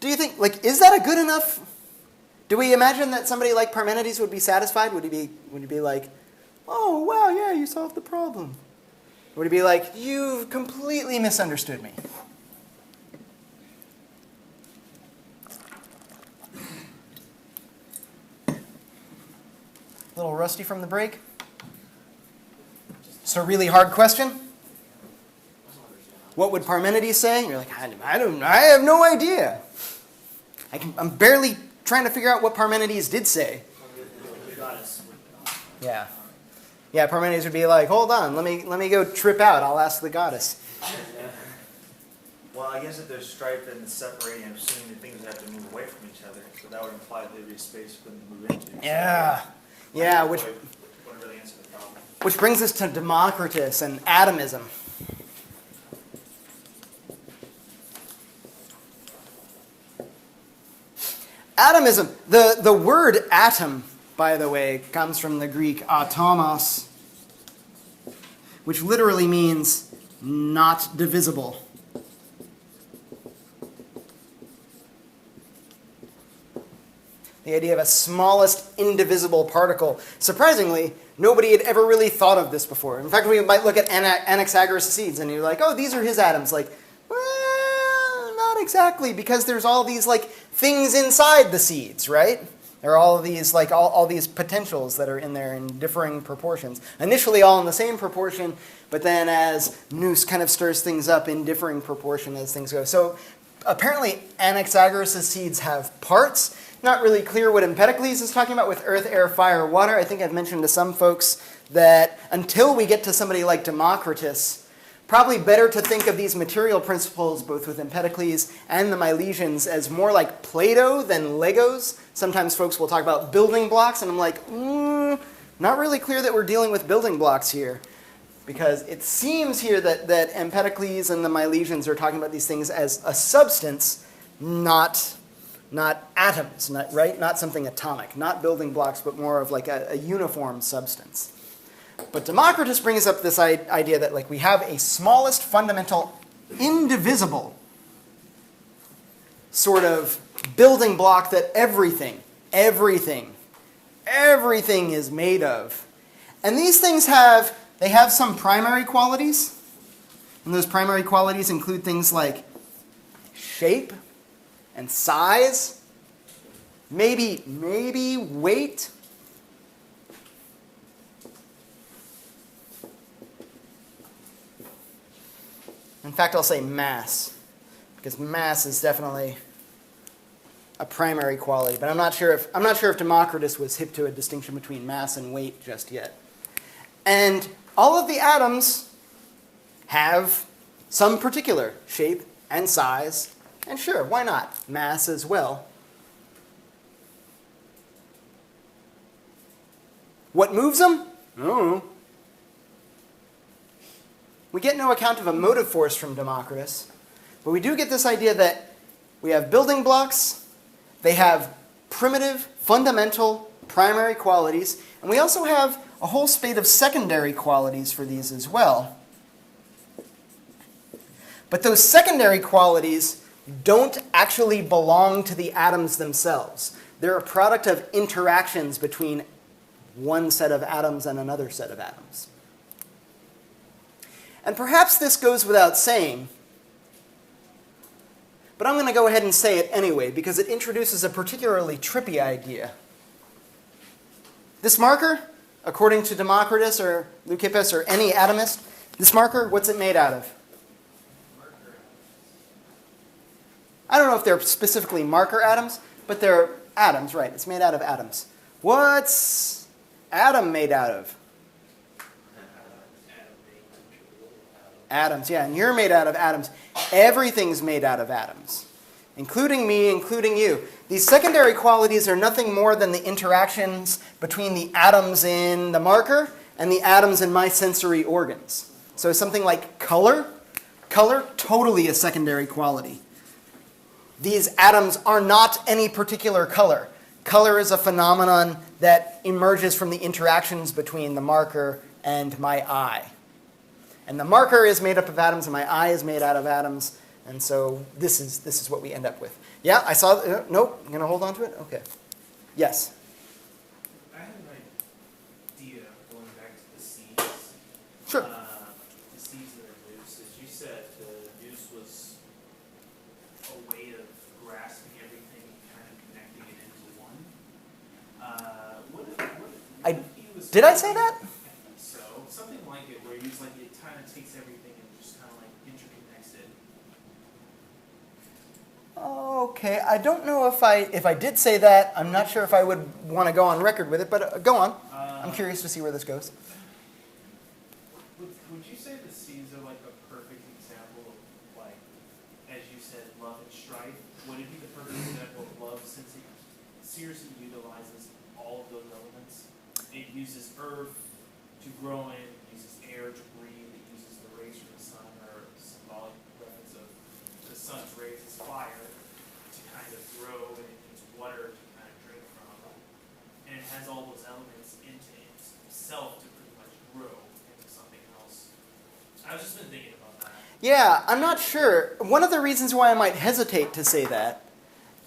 Do you think, like, is that a good enough? Do we imagine that somebody like Parmenides would be satisfied? Would he be like, oh, wow, yeah, you solved the problem? Or would he be like, you've completely misunderstood me? A little rusty from the break? Just a really hard question? What would Parmenides say? You're like, I have no idea. I'm barely trying to figure out what Parmenides did say. Yeah. Yeah, Parmenides would be like, hold on, let me go trip out. I'll ask the goddess.
Well, I guess if there's strife and separating, I'm assuming the things have to move away from each other, so that would imply that there'd be a space for them to move into.
Yeah. Yeah, which
Wouldn't really answer the problem.
brings us to Democritus and atomism. Atomism. The word atom, by the way, comes from the Greek atomos, which literally means not divisible. The idea of a smallest indivisible particle. Surprisingly, nobody had ever really thought of this before. In fact, we might look at Anaxagoras seeds and you're like, oh, these are his atoms. Like, well, not exactly, because there's all these like things inside the seeds, right? There are all of these like all these potentials that are in there in differing proportions. Initially all in the same proportion, but then as Noose kind of stirs things up in differing proportion as things go. So apparently Anaxagoras' seeds have parts. Not really clear what Empedocles is talking about with earth, air, fire, water. I think I've mentioned to some folks that until we get to somebody like Democritus, probably better to think of these material principles, both with Empedocles and the Milesians, as more like Play-Doh than Legos. Sometimes folks will talk about building blocks, and I'm like, not really clear that we're dealing with building blocks here. Because it seems here that Empedocles and the Milesians are talking about these things as a substance, not atoms, right? Not something atomic, not building blocks, but more of like a uniform substance. But Democritus brings up this idea that like we have a smallest fundamental, indivisible sort of building block that everything is made of. And these things have some primary qualities. And those primary qualities include things like shape and size, maybe weight. In fact, I'll say mass, because mass is definitely a primary quality. But I'm not sure if Democritus was hip to a distinction between mass and weight just yet. And all of the atoms have some particular shape and size. And sure, why not? Mass as well. What moves them? I don't know. We get no account of a motive force from Democritus, but we do get this idea that we have building blocks, they have primitive, fundamental, primary qualities, and we also have a whole spate of secondary qualities for these as well. But those secondary qualities don't actually belong to the atoms themselves. They're a product of interactions between one set of atoms and another set of atoms. And perhaps this goes without saying, but I'm going to go ahead and say it anyway because it introduces a particularly trippy idea. This marker, according to Democritus or Leucippus or any atomist, this marker, what's it made out of? I don't know if they're specifically marker atoms, but they're atoms, right? It's made out of atoms. What's atom made out of? Atoms, yeah, and you're made out of atoms. Everything's made out of atoms, including me, including you. These secondary qualities are nothing more than the interactions between the atoms in the marker and the atoms in my sensory organs. So something like color, totally a secondary quality. These atoms are not any particular color. Color is a phenomenon that emerges from the interactions between the marker and my eye. And the marker is made up of atoms, and my eye is made out of atoms, and so this is what we end up with. Yeah, I saw. Nope, you're gonna hold on to it. Okay. Yes.
I have an idea going back to the seeds.
Sure.
The seeds that are Noose. As you said, the Noose was a way of grasping everything and kind of connecting it into one. What if he was?
Did I say that?
I think so. Something like it, where he's like it kind of takes everything and just kind of like interconnects it.
Okay, I don't know if I did say that. I'm not sure if I would want to go on record with it, but go on. I'm curious to see where this goes.
Would you say the seeds are like a perfect example of like said love and strife. Would it be the perfect example of love since it seriously utilizes all of those elements? It uses earth to grow in, it uses air to breathe, it uses the rays from the sun, or symbolic reference of the sun's rays as fire to kind of grow, and it needs water to kind of drink from. And it has all those elements into itself to pretty much grow into something else. I've just been thinking about that.
Yeah, I'm not sure. One of the reasons why I might hesitate to say that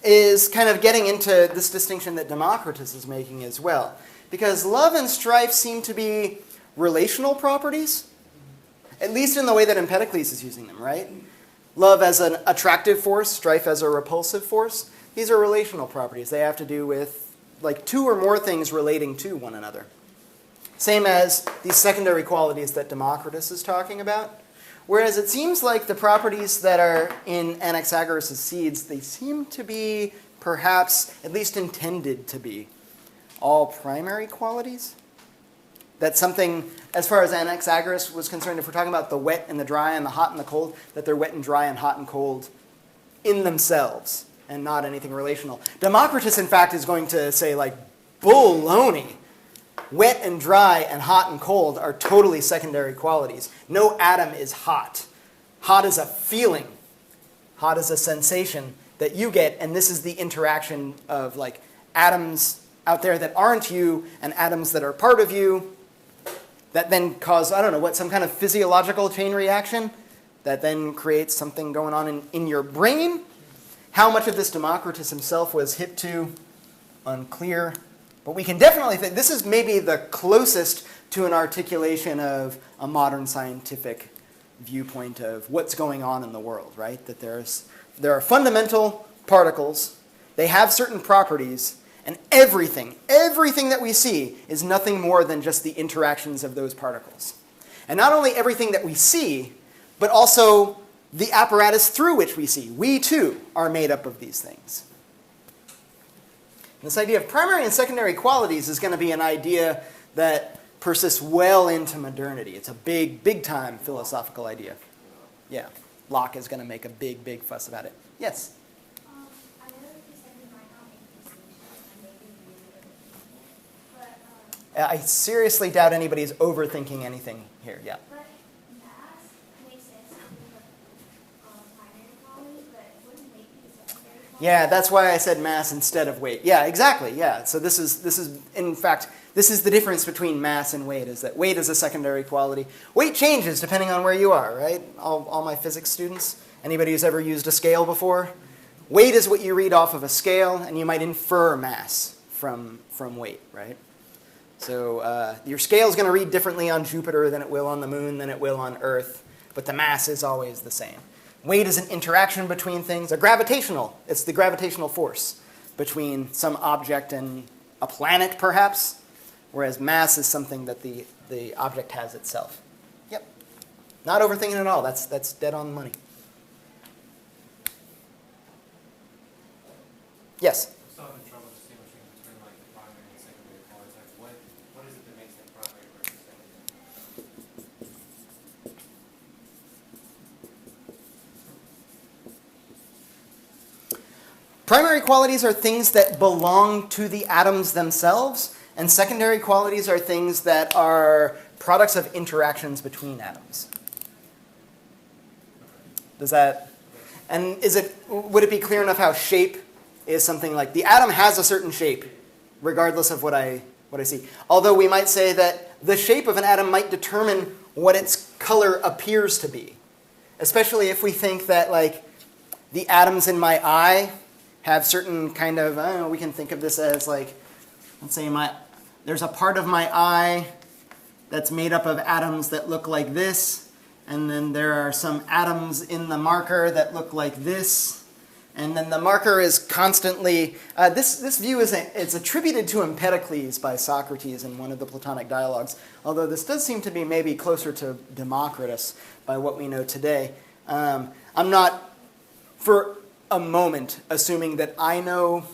is kind of getting into this distinction that Democritus is making as well. Because love and strife seem to be relational properties, at least in the way that Empedocles is using them, right? Love as an attractive force, strife as a repulsive force. These are relational properties. They have to do with like two or more things relating to one another. Same as these secondary qualities that Democritus is talking about. Whereas it seems like the properties that are in Anaxagoras' seeds, they seem to be perhaps, at least intended to be, all primary qualities. That something, as far as Anaxagoras was concerned, if we're talking about the wet and the dry and the hot and the cold, that they're wet and dry and hot and cold in themselves and not anything relational. Democritus, in fact, is going to say, like, baloney. Wet and dry and hot and cold are totally secondary qualities. No atom is hot. Hot is a feeling. Hot is a sensation that you get, and this is the interaction of, like, atoms out there that aren't you and atoms that are part of you that then cause, I don't know, what, some kind of physiological chain reaction that then creates something going on in your brain. How much of this Democritus himself was hip to, unclear. But we can definitely think this is maybe the closest to an articulation of a modern scientific viewpoint of what's going on in the world, right? That there are fundamental particles, they have certain properties, and everything that we see is nothing more than just the interactions of those particles. And not only everything that we see, but also the apparatus through which we see. We, too, are made up of these things. This idea of primary and secondary qualities is going to be an idea that persists well into modernity. It's a big, big-time philosophical idea. Yeah, Locke is going to make a big, big fuss about it. Yes?
I know that you said you might not make distinctions, and maybe you really overthink it, but
I seriously doubt anybody's overthinking anything here. Yeah.
mass makes sense to be the primary quality, but wouldn't weight be the secondary quality?
Yeah, that's why I said mass instead of weight. Yeah, exactly. Yeah. So this is in fact, this is the difference between mass and weight, is that weight is a secondary quality. Weight changes depending on where you are, right? All my physics students, anybody who's ever used a scale before? Weight is what you read off of a scale, and you might infer mass from weight, right? So your scale is going to read differently on Jupiter than it will on the moon, than it will on Earth, but the mass is always the same. Weight is an interaction between things, it's the gravitational force between some object and a planet, perhaps, whereas mass is something that the object has itself. Yep. Not overthinking at all. That's dead on the money. Yes?
I'm still having trouble distinguishing between like the primary and secondary qualities. Like what is it that makes them primary versus secondary?
Primary qualities are things that belong to the atoms themselves, and secondary qualities are things that are products of interactions between atoms. Does that, and would it be clear enough how shape is something like, the atom has a certain shape, regardless of what I see. Although we might say that the shape of an atom might determine what its color appears to be. Especially if we think that, like, the atoms in my eye have certain kind of, I don't know, we can think of this as like, let's say there's a part of my eye that's made up of atoms that look like this, and then there are some atoms in the marker that look like this, and then the marker is constantly, this view it's attributed to Empedocles by Socrates in one of the Platonic dialogues, although this does seem to be maybe closer to Democritus by what we know today. I'm not, for a moment, assuming that I know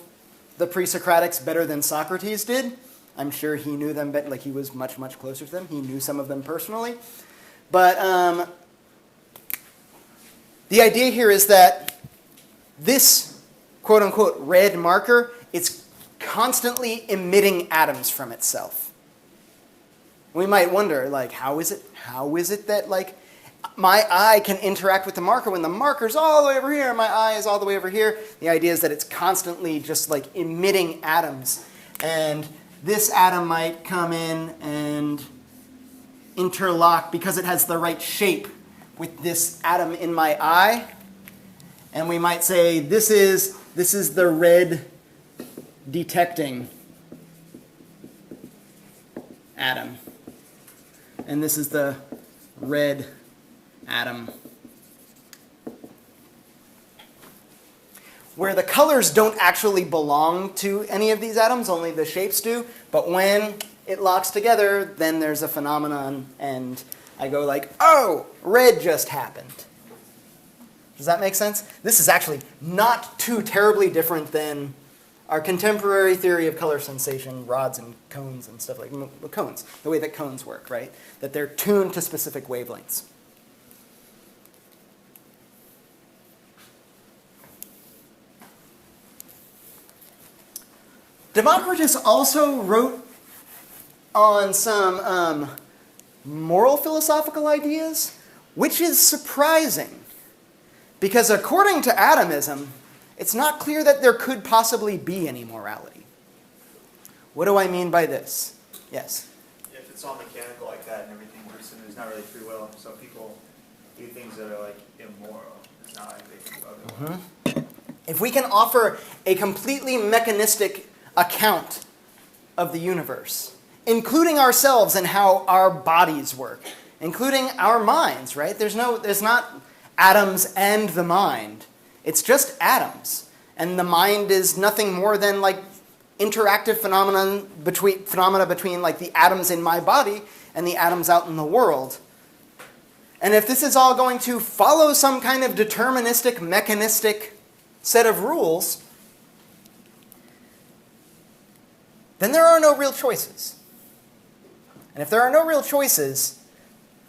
the Pre-Socratics better than Socrates did. I'm sure he knew them better, like he was much, much closer to them. He knew some of them personally. But the idea here is that this quote-unquote red marker, it's constantly emitting atoms from itself. We might wonder, like, how is it that, like, my eye can interact with the marker when the marker's all the way over here and my eye is all the way over here? The idea is that it's constantly just, like, emitting atoms. And this atom might come in and interlock because it has the right shape with this atom in my eye. And we might say this is the red detecting atom. And this is the red atom. Where the colors don't actually belong to any of these atoms, only the shapes do. But when it locks together, then there's a phenomenon, and I go like, oh, red just happened. Does that make sense? This is actually not too terribly different than our contemporary theory of color sensation, rods and cones and stuff like cones, the way that cones work, right? That they're tuned to specific wavelengths. Democritus also wrote on some moral philosophical ideas, which is surprising. Because according to atomism, it's not clear that there could possibly be any morality. What do I mean by this? Yes?
If it's all mechanical like that and everything works, then there's not really free will. So people do things that are like immoral. It's not like they can do otherwise.
If we can offer a completely mechanistic account of the universe, including ourselves and how our bodies work, including our minds, right? There's not atoms and the mind. It's just atoms. And the mind is nothing more than like interactive phenomena between like the atoms in my body and the atoms out in the world. And if this is all going to follow some kind of deterministic, mechanistic set of rules, then there are no real choices. And if there are no real choices,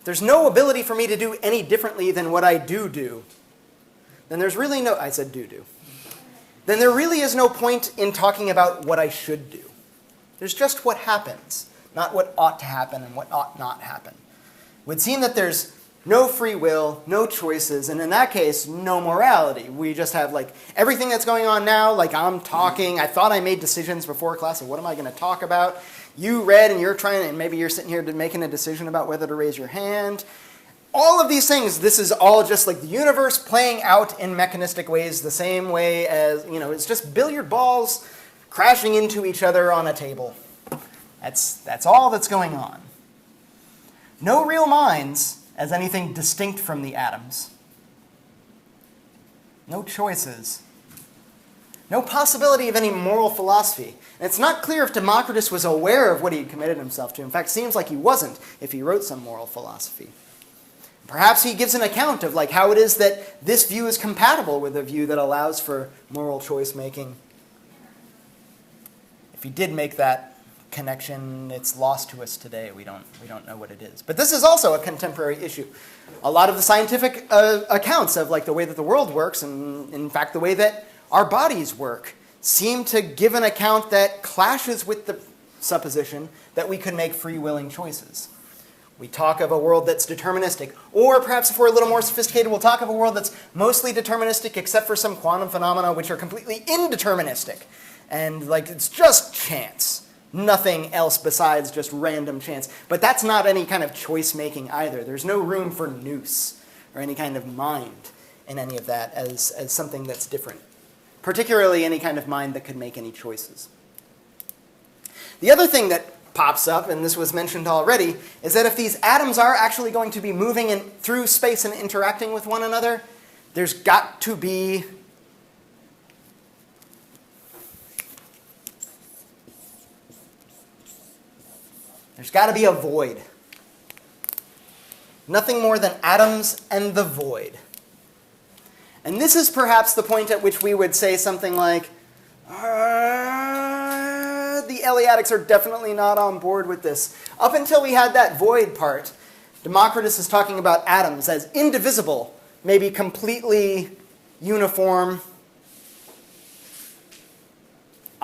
there's no ability for me to do any differently than what I do. Then there's really no, I said do. Then there really is no point in talking about what I should do. There's just what happens, not what ought to happen and what ought not happen. It would seem that there's no free will, no choices, and in that case, no morality. We just have like everything that's going on now, like I'm talking, I thought I made decisions before class of what am I going to talk about. You read and you're trying, and maybe you're sitting here making a decision about whether to raise your hand. All of these things, this is all just like the universe playing out in mechanistic ways the same way as, it's just billiard balls crashing into each other on a table. That's all that's going on. No real minds as anything distinct from the atoms. No choices. No possibility of any moral philosophy. And it's not clear if Democritus was aware of what he had committed himself to. In fact, it seems like he wasn't if he wrote some moral philosophy. Perhaps he gives an account of like how it is that this view is compatible with a view that allows for moral choice making. If he did make that connection, it's lost to us today. We don't know what it is. But this is also a contemporary issue. A lot of the scientific accounts of like the way that the world works, and in fact the way that our bodies work, seem to give an account that clashes with the supposition that we could make free-willing choices. We talk of a world that's deterministic, or perhaps if we're a little more sophisticated, we'll talk of a world that's mostly deterministic except for some quantum phenomena which are completely indeterministic. And like it's just chance. Nothing else besides just random chance. But that's not any kind of choice-making either. There's no room for Noose or any kind of mind in any of that as something that's different. Particularly any kind of mind that could make any choices. The other thing that pops up, and this was mentioned already, is that if these atoms are actually going to be moving through space and interacting with one another, there's got to be a void. Nothing more than atoms and the void. And this is perhaps the point at which we would say something like, the Eleatics are definitely not on board with this. Up until we had that void part, Democritus is talking about atoms as indivisible, maybe completely uniform,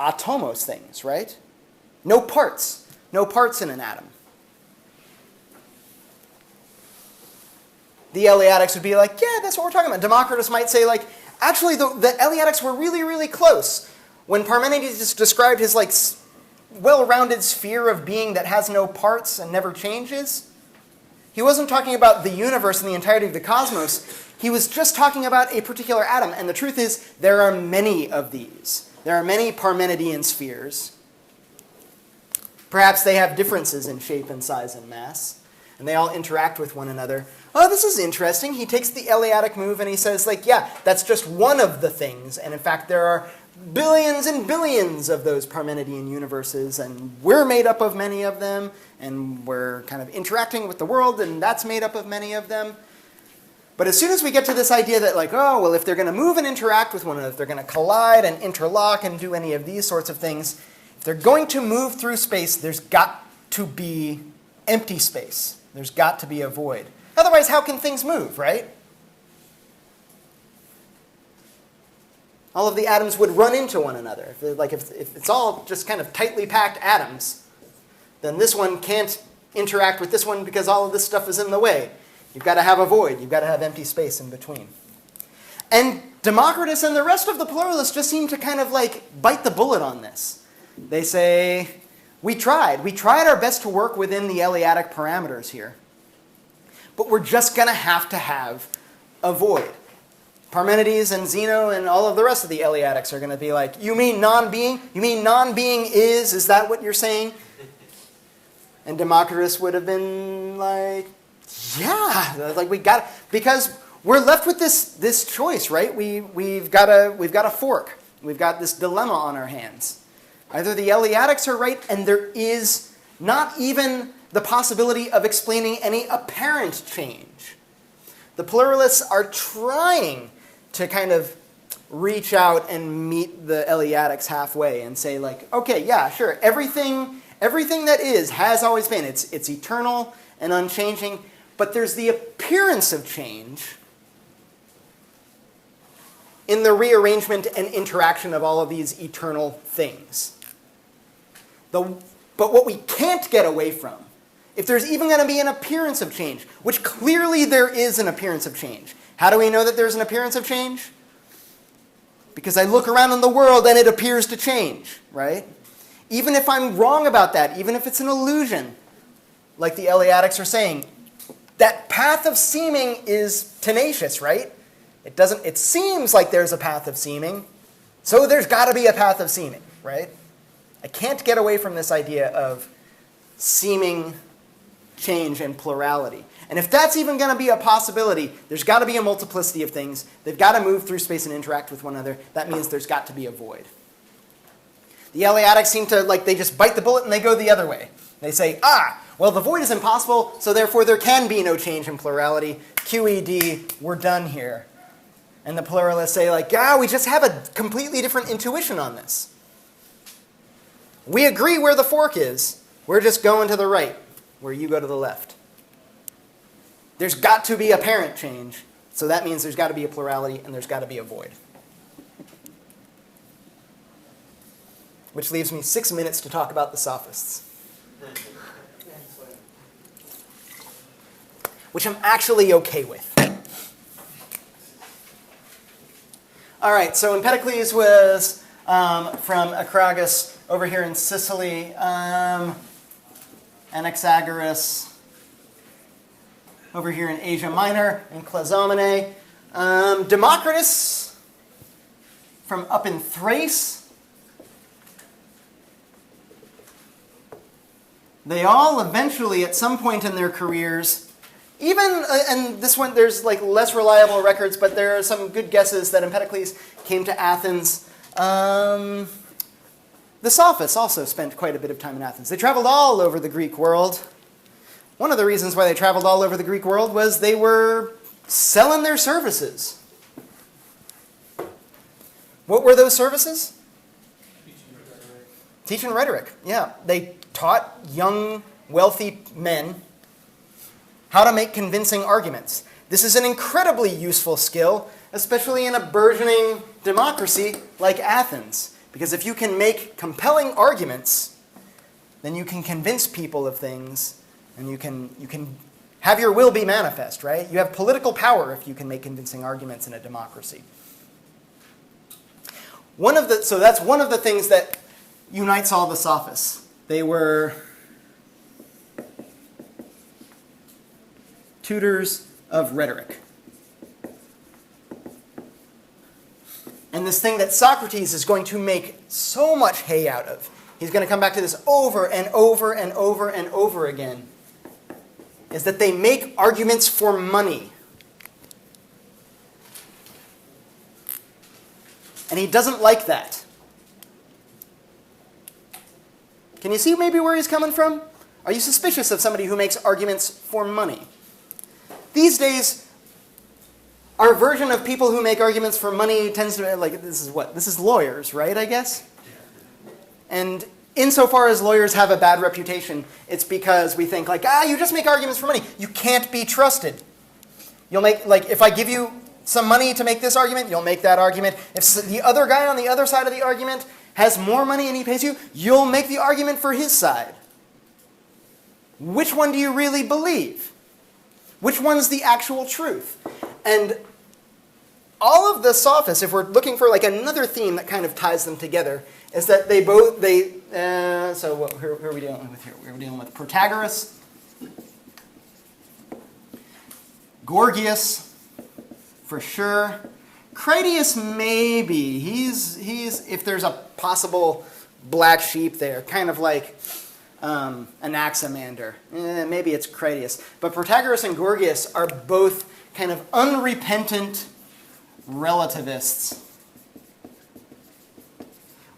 atomos things, right? No parts. No parts in an atom. The Eleatics would be like, yeah, that's what we're talking about. Democritus might say, like, actually, the Eleatics were really, really close. When Parmenides just described his, like, well-rounded sphere of being that has no parts and never changes, he wasn't talking about the universe and the entirety of the cosmos. He was just talking about a particular atom. And the truth is, there are many of these. There are many Parmenidean spheres. Perhaps they have differences in shape and size and mass, and they all interact with one another. Oh, this is interesting. He takes the Eleatic move and he says, like, yeah, that's just one of the things. And in fact, there are billions and billions of those Parmenidean universes, and we're made up of many of them, and we're kind of interacting with the world, and that's made up of many of them. But as soon as we get to this idea that, like, oh, well, if they're going to move and interact with one another, if they're going to collide and interlock and do any of these sorts of things, if they're going to move through space, there's got to be empty space. There's got to be a void. Otherwise, how can things move, right? All of the atoms would run into one another. If it's all just kind of tightly packed atoms, then this one can't interact with this one because all of this stuff is in the way. You've got to have a void. You've got to have empty space in between. And Democritus and the rest of the pluralists just seem to kind of like bite the bullet on this. They say, we tried our best to work within the Eleatic parameters here, but we're just going to have a void. Parmenides and Zeno and all of the rest of the Eleatics are going to be like, you mean non-being? You mean non-being is that what you're saying? And Democritus would have been like, yeah, like because we're left with this choice, right? We've got a fork. We've got this dilemma on our hands. Either the Eleatics are right, and there is not even the possibility of explaining any apparent change. The pluralists are trying to kind of reach out and meet the Eleatics halfway and say, like, okay, yeah, sure, everything that is has always been. It's eternal and unchanging, but there's the appearance of change in the rearrangement and interaction of all of these eternal things. But what we can't get away from, if there's even going to be an appearance of change, which clearly there is an appearance of change. How do we know that there's an appearance of change? Because I look around in the world and it appears to change, right? Even if I'm wrong about that, even if it's an illusion, like the Eleatics are saying, that path of seeming is tenacious, right? It seems like there's a path of seeming, so there's got to be a path of seeming, right? I can't get away from this idea of seeming change and plurality. And if that's even going to be a possibility, there's got to be a multiplicity of things. They've got to move through space and interact with one another. That means there's got to be a void. The Eleatics seem to, like, they just bite the bullet and they go the other way. They say, well, the void is impossible, so therefore there can be no change in plurality. QED, we're done here. And the pluralists say, like, we just have a completely different intuition on this. We agree where the fork is. We're just going to the right, where you go to the left. There's got to be apparent change, so that means there's got to be a plurality and there's got to be a void. Which leaves me 6 minutes to talk about the Sophists. Which I'm actually okay with. All right, so Empedocles was from Anaxagoras over here in Sicily. Anaxagoras over here in Asia Minor, in Clazomenae. Democritus from up in Thrace. They all eventually, at some point in their careers, even, and this one, there's like less reliable records, but there are some good guesses that Empedocles came to Athens. The Sophists also spent quite a bit of time in Athens. They traveled all over the Greek world. One of the reasons why they traveled all over the Greek world was they were selling their services. What were those services? Teaching rhetoric. Yeah. They taught young, wealthy men how to make convincing arguments. This is an incredibly useful skill, especially in a burgeoning democracy like Athens. Because if you can make compelling arguments, then you can convince people of things, and you can have your will be manifest, right? You have political power if you can make convincing arguments in a democracy. So that's one of the things that unites all the sophists. They were tutors of rhetoric. And this thing that Socrates is going to make so much hay out of, he's going to come back to this over and over and over and over again, is that they make arguments for money. And he doesn't like that. Can you see maybe where he's coming from? Are you suspicious of somebody who makes arguments for money? These days, our version of people who make arguments for money tends to be like, this is what? This is lawyers, right, I guess? And insofar as lawyers have a bad reputation, it's because we think like, you just make arguments for money. You can't be trusted. You'll make, like, if I give you some money to make this argument, you'll make that argument. If the other guy on the other side of the argument has more money and he pays you, you'll make the argument for his side. Which one do you really believe? Which one's the actual truth? And all of the sophists, if we're looking for like another theme that kind of ties them together, is that who are we dealing with here? We're dealing with Protagoras, Gorgias, for sure. Critias, maybe. He's if there's a possible black sheep there, kind of like Anaxagoras. Maybe it's Critias. But Protagoras and Gorgias are both kind of unrepentant relativists.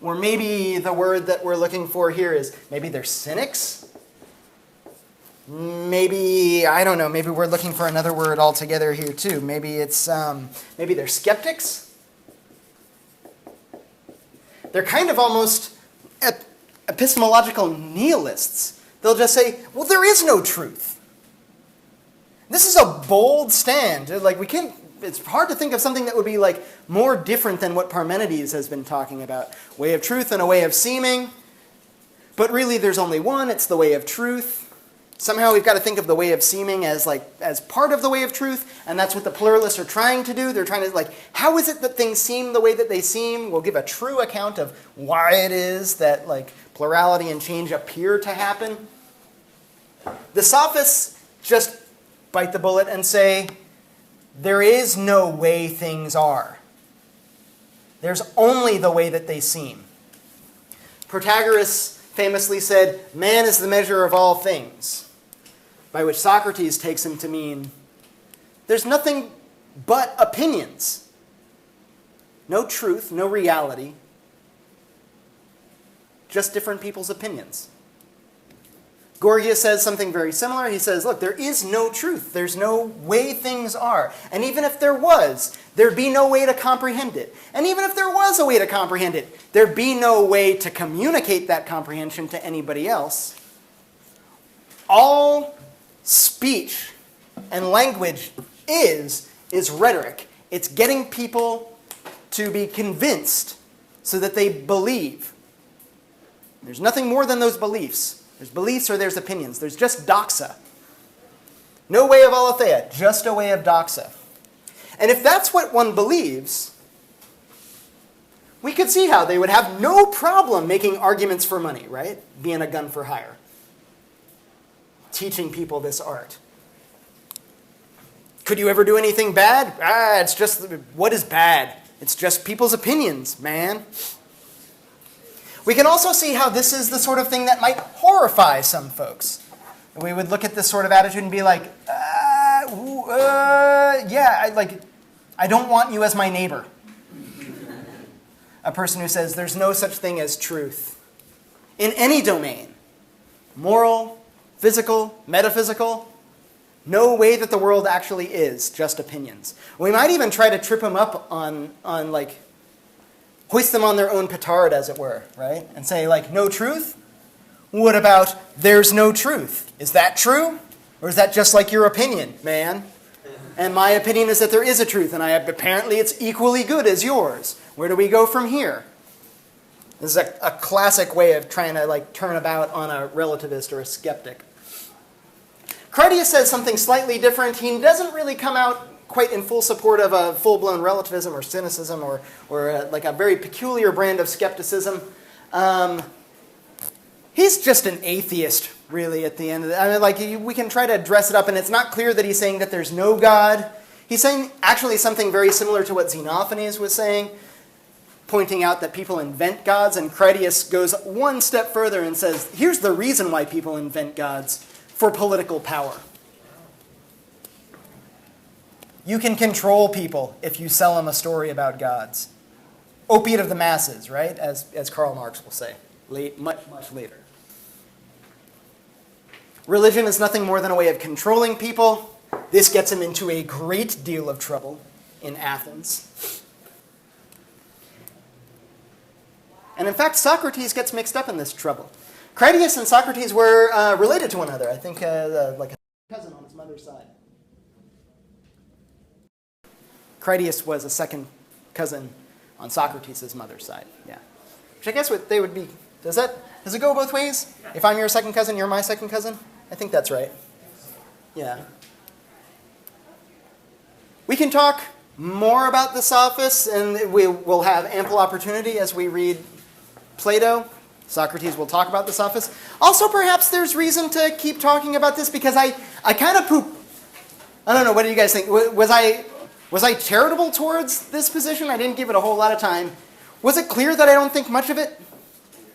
Or maybe the word that we're looking for here is maybe they're cynics. Maybe, I don't know, maybe we're looking for another word altogether here too. Maybe it's, maybe they're skeptics. They're kind of almost epistemological nihilists. They'll just say, well, there is no truth. This is a bold stand. Like, it's hard to think of something that would be like more different than what Parmenides has been talking about. Way of truth and a way of seeming. But really there's only one, it's the way of truth. Somehow we've got to think of the way of seeming as part of the way of truth, and that's what the pluralists are trying to do. They're trying to how is it that things seem the way that they seem? We'll give a true account of why it is that plurality and change appear to happen. The sophists just bite the bullet and say, there is no way things are. There's only the way that they seem. Protagoras famously said, man is the measure of all things, by which Socrates takes him to mean there's nothing but opinions. No truth, no reality, just different people's opinions. Gorgias says something very similar. He says, look, there is no truth. There's no way things are. And even if there was, there'd be no way to comprehend it. And even if there was a way to comprehend it, there'd be no way to communicate that comprehension to anybody else. All speech and language is rhetoric. It's getting people to be convinced so that they believe. There's nothing more than those beliefs. There's beliefs or there's opinions. There's just doxa. No way of aletheia, just a way of doxa. And if that's what one believes, we could see how they would have no problem making arguments for money, right? Being a gun for hire. Teaching people this art. Could you ever do anything bad? It's just, what is bad? It's just people's opinions, man. We can also see how this is the sort of thing that might horrify some folks. We would look at this sort of attitude and be like, I don't want you as my neighbor. A person who says there's no such thing as truth in any domain. Moral, physical, metaphysical. No way that the world actually is, just opinions. We might even try to trip them up on hoist them on their own petard, as it were, right? And say, no truth? What about there's no truth? Is that true? Or is that just like your opinion, man? And my opinion is that there is a truth, and apparently it's equally good as yours. Where do we go from here? This is a classic way of trying to like turn about on a relativist or a skeptic. Critias says something slightly different. He doesn't really come out quite in full support of a full-blown relativism or cynicism or like a very peculiar brand of skepticism. He's just an atheist, really, at the end of it. I mean, like, we can try to dress it up, and it's not clear that he's saying that there's no God. He's saying actually something very similar to what Xenophanes was saying, pointing out that people invent gods, and Critias goes one step further and says, here's the reason why people invent gods: for political power. You can control people if you sell them a story about gods. Opiate of the masses, right? As Karl Marx will say, much later. Religion is nothing more than a way of controlling people. This gets him into a great deal of trouble in Athens. And in fact, Socrates gets mixed up in this trouble. Critias and Socrates were related to one another. I think like a cousin on his mother's side. Critias was a second cousin on Socrates' mother's side. Yeah, which I guess what they would be. Does it go both ways? If I'm your second cousin, you're my second cousin? I think that's right. Yeah. We can talk more about the Sophists, and we will have ample opportunity as we read Plato. Socrates will talk about the Sophists. Also, perhaps there's reason to keep talking about this because I kind of poop. I don't know. What do you guys think? Was I charitable towards this position? I didn't give it a whole lot of time. Was it clear that I don't think much of it?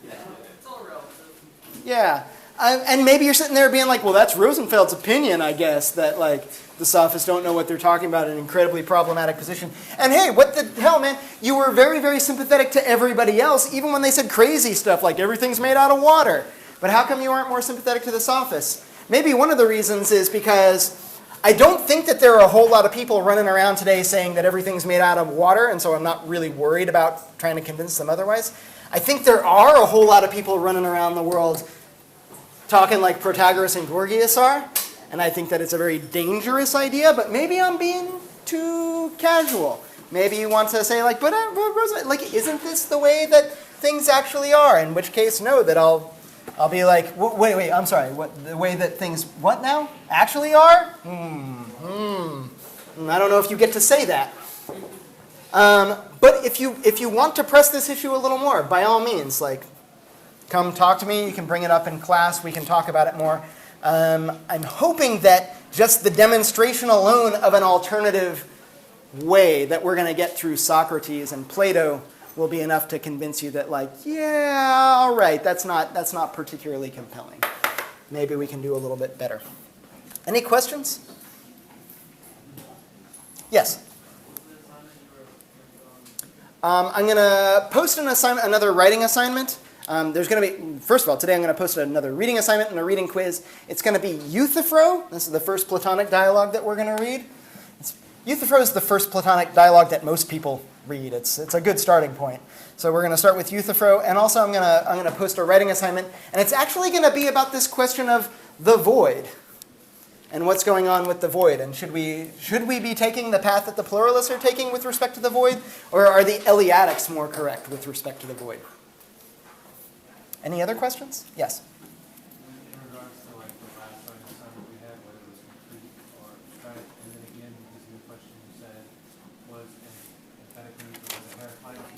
It's all relative.
Yeah. And maybe you're sitting there being like, well, that's Rosenfeld's opinion, I guess, that like the Sophists don't know what they're talking about, an incredibly problematic position. And hey, what the hell, man? You were very, very sympathetic to everybody else, even when they said crazy stuff like everything's made out of water. But how come you aren't more sympathetic to the Sophists? Maybe one of the reasons is because I don't think that there are a whole lot of people running around today saying that everything's made out of water, and so I'm not really worried about trying to convince them otherwise. I think there are a whole lot of people running around the world talking like Protagoras and Gorgias are, and I think that it's a very dangerous idea, but maybe I'm being too casual. Maybe you want to say like, but like, isn't this the way that things actually are? In which case, no, that I'll be like, wait, I'm sorry, what, the way that things, what now, actually are? I don't know if you get to say that. But if you want to press this issue a little more, by all means, like, come talk to me. You can bring it up in class. We can talk about it more. I'm hoping that just the demonstration alone of an alternative way that we're going to get through Socrates and Plato will be enough to convince you that, like, yeah, all right, that's not particularly compelling. Maybe we can do a little bit better. Any questions? Yes. I'm going to post an assignment, another writing assignment. There's going to be, first of all, today I'm going to post another reading assignment and a reading quiz. It's going to be Euthyphro. This is the first Platonic dialogue that we're going to read. Euthyphro is the first Platonic dialogue that most people read. It's a good starting point. So we're going to start with Euthyphro, and also I'm going to post a writing assignment, and it's actually going to be about this question of the void and what's going on with the void. And should we be taking the path that the pluralists are taking with respect to the void, or are the Eleatics more correct with respect to the void? Any other questions? Yes.
In regards to like the last assignment we had, whether it was complete or strife, and then again, this new question you said was emphatically was a Heraclitic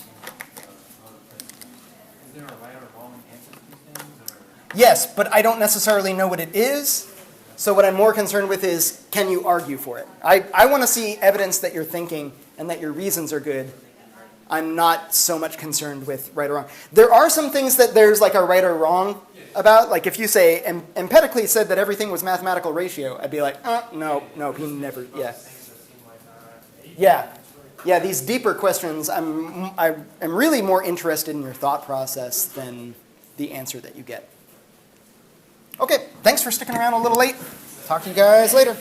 is there a right or wrong answer to these things? Or?
Yes, but I don't necessarily know what it is. So what I'm more concerned with is, can you argue for it? I want to see evidence that you're thinking and that your reasons are good. I'm not so much concerned with right or wrong. There are some things that there's like a right or wrong about. Like if you say, Empedocles said that everything was mathematical ratio, I'd be like, no, he never, Yeah, these deeper questions, I'm really more interested in your thought process than the answer that you get. Okay, thanks for sticking around a little late. Talk to you guys later.